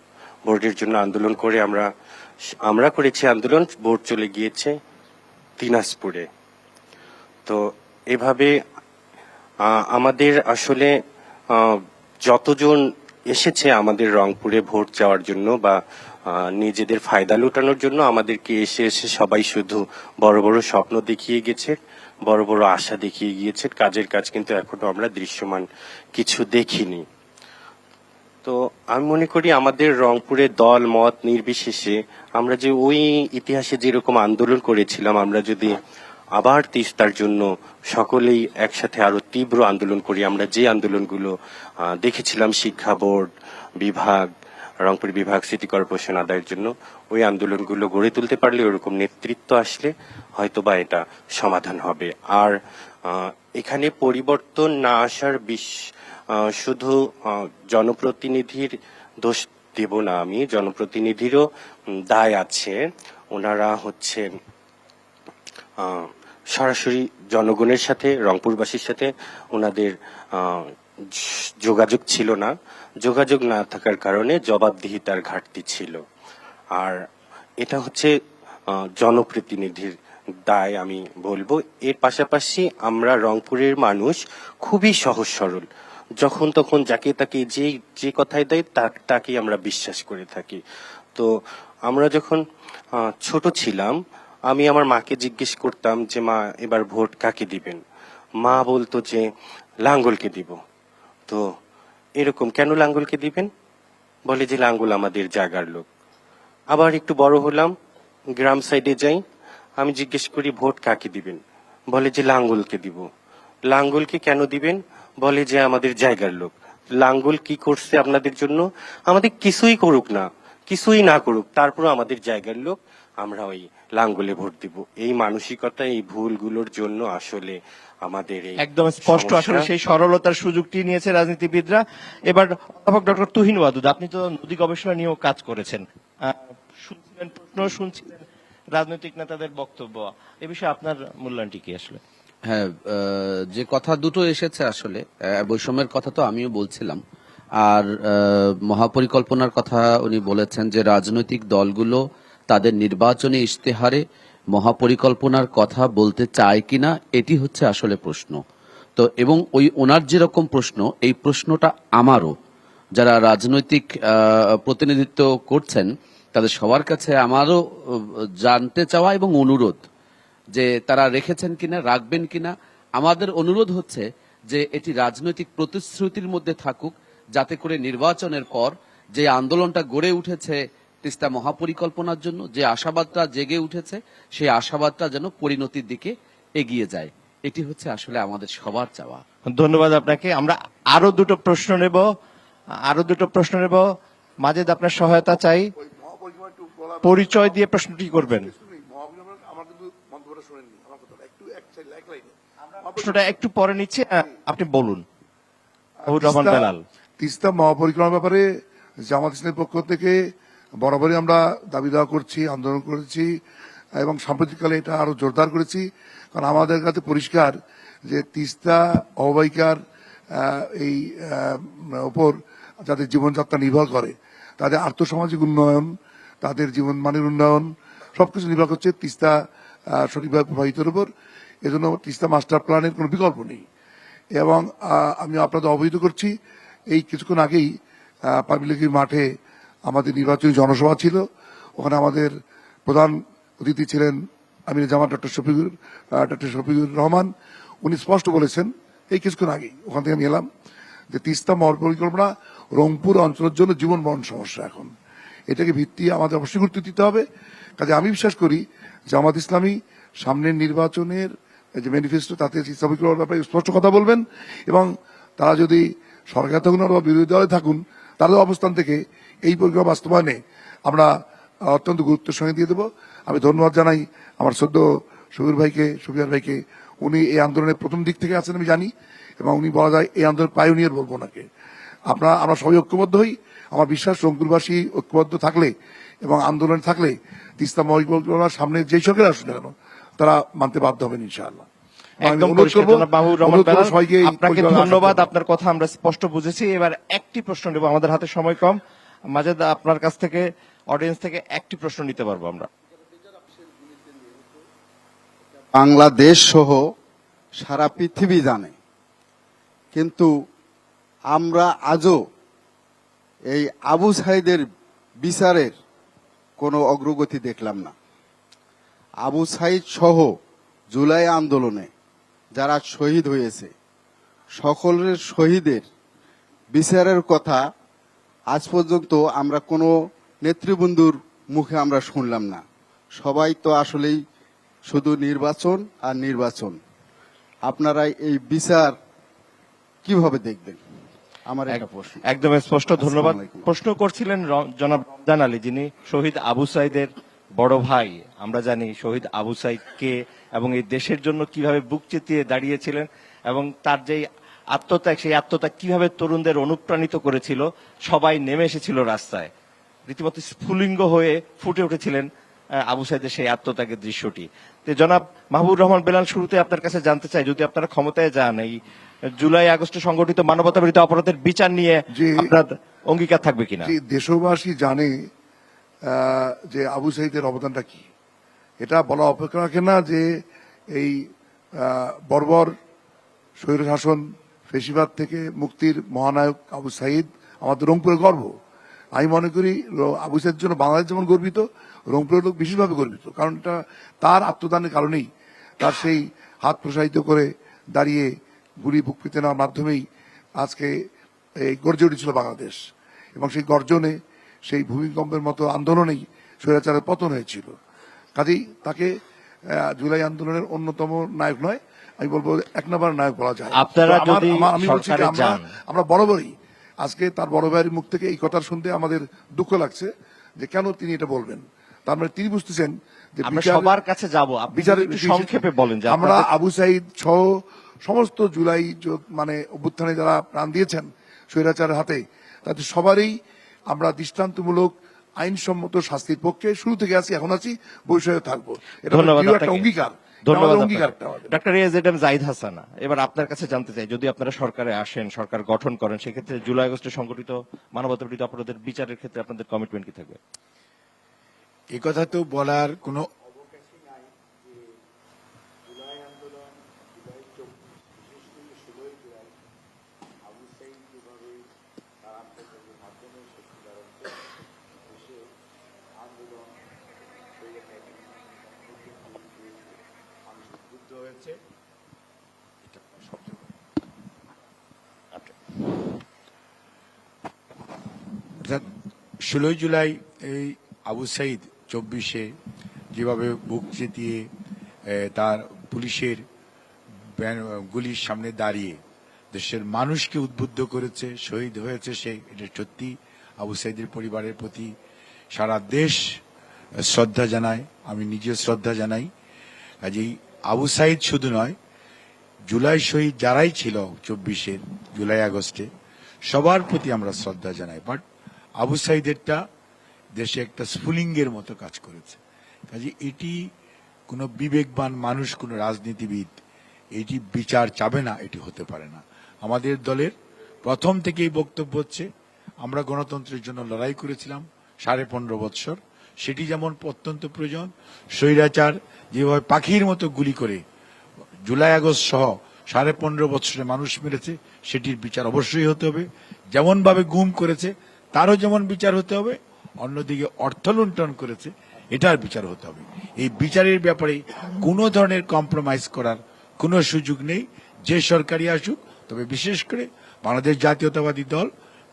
বোর্ডের জন্য আন্দোলন করে আমরা করেছি আন্দোলন, বোর্ড চলে গিয়েছে দিনাজপুরে। তো এভাবে আমাদের আসলে যতজন এসেছে আমাদের রংপুরে ভোট চাওয়ার জন্য বা নিজেদের ফায়দা লুটানোর জন্য, আমাদেরকে এসে এসে সবাই শুধু বড় বড় স্বপ্ন দেখিয়ে গেছে, বড় বড় আশা দেখিয়ে গিয়েছে। কাজের কাজ কিন্তু এখনো আমরা দৃশ্যমান কিছু দেখিনি। তো আমি মনে করি আমাদের রংপুরে দল মত নির্বিশেষে আমরা যে ওই ইতিহাসে যেরকম আন্দোলন করেছিলাম, আমরা যদি আবার তিস্তার জন্য সকলেই একসাথে আরো তীব্র আন্দোলন করি, আমরা যে আন্দোলনগুলো দেখেছিলাম শিক্ষা বোর্ড বিভাগ, রংপুর বিভাগ, সিটি কর্পোরেশন আদায়ের জন্য, ওই আন্দোলনগুলো গড়ে তুলতে পারলে, ওরকম নেতৃত্ব আসলে হয়তোবা এটা সমাধান হবে। আর এখানে পরিবর্তন না আসার শুধু জনপ্রতিনিধির দোষ দেব না আমি, জনপ্রতিনিধিরও দায় আছে। ওনারা হচ্ছে সরাসরি জনগণের সাথে, রংপুরবাসীর সাথে ওনাদের যোগাযোগ ছিল না। যোগাযোগ না থাকার কারণে জবাবদিহিতার ঘাটতি ছিল। আর এটা হচ্ছে জনপ্রতিনিধির দায় আমি বলবো। এর পাশাপাশি আমরা রংপুরের মানুষ খুবই সহজ সরল, যখন তখন যাকে তাকে যে কথাই দেয় তাকেই আমরা বিশ্বাস করে থাকি। তো আমরা যখন ছোট ছিলাম, আমি আমার মাকে জিজ্ঞেস করতাম যে মা এবার ভোট কাকে দিবেন, মা বলতো যে লাঙ্গলকে দিব। তো এরকম, কেন লাঙ্গলকে দিবেন? বলে যে লাঙ্গল আমাদের জায়গার লোক। আবার একটু বড় হলাম, গ্রাম সাইডে যাই, আমি জিজ্ঞেস করি ভোট কাকে দিবেন, বলে যে লাঙ্গলকে দিব। লাঙ্গলকে কেন দিবেন? বলে যে আমাদের জায়গার লোক। লাঙ্গল কি করছে আপনাদের জন্য? আমাদের কিছুই করুক না, কিছুই না করুক, তারপর আমাদের জায়গার লোক, আমরা ওই লাঙ্গলে ভোট দিব। এই মানসিকতা, এই ভুলগুলোর জন্য আসলে আমাদের এই একদম স্পষ্ট আসলে সমস্যা। সেই সরলতার সুযোগটি নিয়েছে রাজনীতিবিদরা। এবার অধ্যাপক ডক্টর তুহিন ওয়াদুদ, আপনি তো নদী গবেষণা নিয়েও কাজ করেছেন, শুনছিলেন প্রশ্ন, শুনছিলেন রাজনৈতিক নেতাদের বক্তব্য, এ বিষয়ে আপনার মূল্যায়নটি কি আসলে? হ্যাঁ, যে কথা দুটো এসেছে আসলে, বৈষম্যের কথা তো আমিও বলছিলাম, আর মহাপরিকল্পনার কথা উনি বলেছেন যে রাজনৈতিক দলগুলো তাদের নির্বাচনী ইশতেহারে মহাপরিকল্পনার কথা বলতে চায় কিনা, এটি হচ্ছে আসলে প্রশ্ন। তো এবং ওই ওনার যেরকম প্রশ্ন, এই প্রশ্নটা আমারও, যারা রাজনৈতিক প্রতিনিধিত্ব করছেন তাদের সবার কাছে আমারও জানতে চাওয়া এবং অনুরোধ যে তারা রেখেছেন কিনা, রাখবেন কিনা। আমাদের অনুরোধ হচ্ছে যে এটি রাজনৈতিক প্রতিশ্রুতির মধ্যে থাকুক, যাতে করে নির্বাচনের পর যে আন্দোলনটা গড়ে উঠেছে তিস্তা মহাপরিকল্পনার জন্য, যে আশাবাদটা জেগে উঠেছে, সেই আশাবাদটা যেন পরিণতির দিকে এগিয়ে যায়। এটি হচ্ছে আসলে আমাদের সবার চাওয়া। ধন্যবাদ আপনাকে। আমরা আরো দুটো প্রশ্ন নেব। মাজেদ, আপনার সহায়তা চাই, পরিচয় দিয়ে প্রশ্নটি করবেন। প্রশ্নটা একটু পরে নিচ্ছে, আপনি বলুন। মাহবুব রহমান বেলাল। তিস্তা মহাপরিকল্পনার ব্যাপারে জামাত ইসলামের পক্ষ থেকে বরাবরই আমরা দাবি দেওয়া করছি, আন্দোলন করেছি এবং সাম্প্রতিককালে এটা আরো জোরদার করেছি। কারণ আমাদের কাছে পরিষ্কার যে তিস্তা অববাহিকার এই ওপর যাদের জীবনযাত্রা নির্ভর করে, তাদের আর্থসামাজিক উন্নয়ন, তাদের জীবনমানের উন্নয়ন সবকিছু নির্ভর করছে তিস্তা সঠিকভাবে প্রবাহিতের উপর। এজন্য তিস্তা মাস্টার প্ল্যানের কোনো বিকল্প নেই। এবং আমি আপনাদের অবহিত করছি, এই কিছুক্ষণ আগেই পাবলিকের মাঠে আমাদের নির্বাচনী জনসভা ছিল। ওখানে আমাদের প্রধান অতিথি ছিলেন আমির জামাত ডক্টর শফিকুর রহমান। উনি স্পষ্ট বলেছেন এই কিছুক্ষণ আগেই, ওখান থেকে আমি এলাম, যে তিস্তা মহাপরিকল্পনা রংপুর অঞ্চলের জন্য জীবন মরণ সমস্যা। এখন এটাকে ভিত্তি আমাদের অবশ্যই গুরুত্ব দিতে হবে। কাজে আমি বিশ্বাস করি জামাত ইসলামী সামনের নির্বাচনের যে ম্যানিফেস্টো, তাতে তিস্তা পরিকল্পনার ব্যাপারে স্পষ্ট কথা বলবেন। এবং তারা যদি সরকার থাকুন অথবা বিরোধী দলে থাকুন, তাদের অবস্থান থেকে এই পরিকল্পনা বাস্তবায়নে আমরা অত্যন্ত গুরুত্বের সঙ্গে দিয়ে দেবো। আমি ধন্যবাদ জানাই আমার সদ্য সুবিয়ার ভাইকে। উনি এই আন্দোলনের প্রথম দিক থেকে আছেন আমি জানি, এবং উনি বলা যায় এই আন্দোলনের পাইওনিয়ার বলবো ওনাকে। আমরা সবাই ঐক্যবদ্ধ হই। আমার বিশ্বাস রংপুরবাসী ঐক্যবদ্ধ থাকলে এবং আন্দোলনে থাকলে তিস্তা মহাপরিকল্পনার সামনে যেই সরকার আসুন না কেন, তারা মানতে বাধ্য হবেন ইনশাআল্লাহ। একদম পরিষ্কার জনাব মাহবুব রহমান বেলাল, আপনাকে ধন্যবাদ। আপনার কথা আমরা স্পষ্ট বুঝেছি। এবার একটি প্রশ্ন নেব, আমাদের হাতে সময় কম। মাজেদ, আপনার কাছ থেকে, অডিয়েন্স থেকে একটি প্রশ্ন নিতে পারবো আমরা। বাংলাদেশ সহ সারা পৃথিবী জানে কিন্তু আমরা আজও এই আবু সাইদের বিচারের কোনো অগ্রগতি দেখলাম না। আবু সাইদ সহ জুলাই আন্দোলনে যারা শহীদ হয়েছে সকলের শহীদের বিচারের কথা আজ পর্যন্ত আমরা কোনো নেতৃবৃন্দুর মুখে আমরা শুনলাম না। সবাই তো আসলেই শুধু নির্বাচন আর নির্বাচন। আপনারা এই বিচার কিভাবে দেখবেন? আমার একটা প্রশ্ন। একদম স্পষ্ট, ধন্যবাদ। আসসালামু আলাইকুম। প্রশ্ন করছিলেন জনাব রমজান আলী, যিনি শহীদ আবু সাইদের বড় ভাই। আমরা জানি শহীদ আবু সাইদ কে এবং এই দেশের জন্য কিভাবে বুক চিতিয়ে দাঁড়িয়েছিলেন এবং তার যে আত্মত্যাগ, সেই আত্মত্যাগ কিভাবে তরুণদের অনুপ্রাণিত করেছিল। সবাই নেমে এসেছিল রাস্তায়, রীতিমতো স্ফুলিঙ্গ হয়ে ফুটে উঠেছিলেন আবু সাইদের সেই আত্মত্যাগের দৃশ্যটি। তো জনাব মাহবুবুর রহমান বেলাল, শুরুতে আপনার কাছে জানতে চাই, যদি আপনারা ক্ষমতায় যান, এই জুলাই আগস্টে সংগঠিত মানবতা বিরোধী অপরাধের বিচার নিয়ে আপনার অঙ্গীকার থাকবে কিনা? যে দেশবাসী জানে যে আবু সাইদের অবদানটা কি, এটা বলা অপেক্ষা রাখে না যে এই বর্বর স্বৈর শাসন ফেসিবাদ থেকে মুক্তির মহানায়ক আবু সাইদ আমাদের রংপুরের গর্ব। আমি মনে করি আবু সাইদের জন্য বাংলাদেশ যেমন গর্বিত, রংপুরের লোক বিশেষভাবে গর্বিত, কারণ এটা তার আত্মদানের কারণেই, তার সেই হাত প্রসারিত করে দাঁড়িয়ে গুলি বুক পেতে নেওয়ার মাধ্যমেই আজকে এই গর্জে উঠেছিল বাংলাদেশ, এবং সেই গর্জনে, সেই ভূমিকম্পের মতো আন্দোলনেই স্বৈরাচারের পতন হয়েছিল। কাজেই তাকে জুলাই আন্দোলনের অন্যতম নায়ক নয়, আমি বলবো এক নম্বর নায়ক বলা যায়। আপনারা তো যদি আমি বলছি যে আমরা বরাবরই আজকে তার বড় ভাইয়ের মুখ থেকে এই কথা শুনতে আমাদের দুঃখ লাগছে যে কেন তিনি এটা বলবেন। তার মানে তিনি বুঝতেছেন যে আমরা সবার কাছে যাব, বিচারের সংক্ষেপে বলেন যে আমরা আবু সাইদ সহ সমস্ত জুলাই মানে অভ্যুত্থানে যারা প্রাণ দিয়েছেন স্বৈরাচারের হাতে, তাদের সবারই আমরা দৃষ্টান্তমূলক আইনসম্মত শাস্তির পক্ষে শুরু থেকে আছি, এখন আছি, ভবিষ্যতে থাকবো। এটা একটা অঙ্গীকার। ধন্যবাদ ডক্টর এজেডএম জাহিদ হাসানা। এবার আপনার কাছে জানতে চাই, যদি আপনারা সরকারে আসেন, সরকার গঠন করেন, সেক্ষেত্রে জুলাই আগস্টে সংগঠিত মানবতা বিরোধী অপরাধের বিচারের ক্ষেত্রে আপনাদের কমিটমেন্ট কি থাকবে? এই কথা তো বলার কোনো অর্থাৎ 16 জুলাই এই আবু সাইদ 24-এ যেভাবে বুক চেতিয়ে তার পুলিশের গুলির সামনে দাঁড়িয়ে দেশের মানুষকে উদ্বুদ্ধ করেছে, শহীদ হয়েছে, সে এটা সত্যি আবু সাইদের পরিবারের প্রতি সারা দেশ শ্রদ্ধা জানায়, আমি নিজে শ্রদ্ধা জানাই। কাজেই আবু সাইদ শুধু নয়, জুলাই শহীদ যারাই ছিল 24-এর জুলাই আগস্টে, সবার প্রতি আমরা শ্রদ্ধা জানাই। বাট আবু সাইদেরটা দেশে একটা স্ফুলিঙ্গের মতো কাজ করেছে। কাজে এটি কোনো বিবেকবান মানুষ, কোনো রাজনীতিবিদ এটি বিচার চাবে না, এটি হতে পারে না। আমাদের দলের প্রথম থেকেই বক্তব্য হচ্ছে, আমরা গণতন্ত্রের জন্য লড়াই করেছিলাম 15.5 বৎসর, সেটি যেমন অত্যন্ত প্রয়োজন। স্বৈরাচার যেভাবে পাখির মতো গুলি করে জুলাই আগস্ট সহ 15.5 বৎসরে মানুষ মেরেছে, সেটির বিচার অবশ্যই হতে হবে। যেমন ভাবে গুম করেছে তারও যেমন বিচার হতে হবে, অন্যদিকে অর্থ লুণ্ঠন করেছে এটার বিচার হতে হবে। এই বিচারের ব্যাপারে কোনো ধরনের কম্প্রোমাইজ করার কোনো সুযোগ নেই, যে সরকারই আসুক। তবে বিশেষ করে বাংলাদেশ জাতীয়তাবাদী দল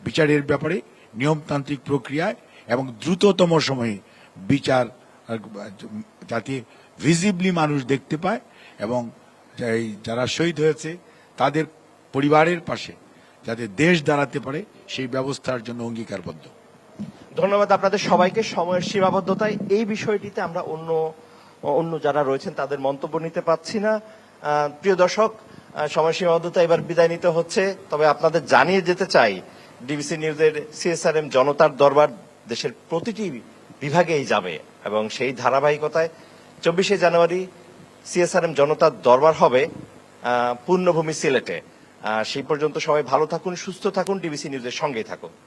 বিচারের ব্যাপারে নিয়মতান্ত্রিক প্রক্রিয়ায় এবং দ্রুততম সময়ে বিচার যাতে ভিজিবলি মানুষ দেখতে পায় এবং যারা শহীদ হয়েছে তাদের পরিবারের পাশে যাতে দেশ দাঁড়াতে পারে, সেই ব্যবস্থার জন্য অঙ্গীকারবদ্ধ। ধন্যবাদ আপনাদের সবাইকে। সময়ের সীমাবদ্ধতায় এই বিষয়টিতে আমরা অন্য যারা রয়েছেন তাদের মন্তব্য নিতে পাচ্ছি না। প্রিয় দর্শক, সময় সীমাবদ্ধতা এবার বিদায় নিতে হচ্ছে। তবে আপনাদের জানিয়ে যেতে চাই, ডিবিসি নিউজের সিএসআরএম জনতার দরবার দেশের প্রতিটি বিভাগেই যাবে এবং সেই ধারাবাহিকতায় 24শে জানুয়ারি সিএসআরএম জনতার দরবার হবে পূর্ণভূমি সিলেটে। সেই পর্যন্ত সবাই ভালো থাকুন, সুস্থ থাকুন, ডিবিসি নিউজের সঙ্গেই থাকুন।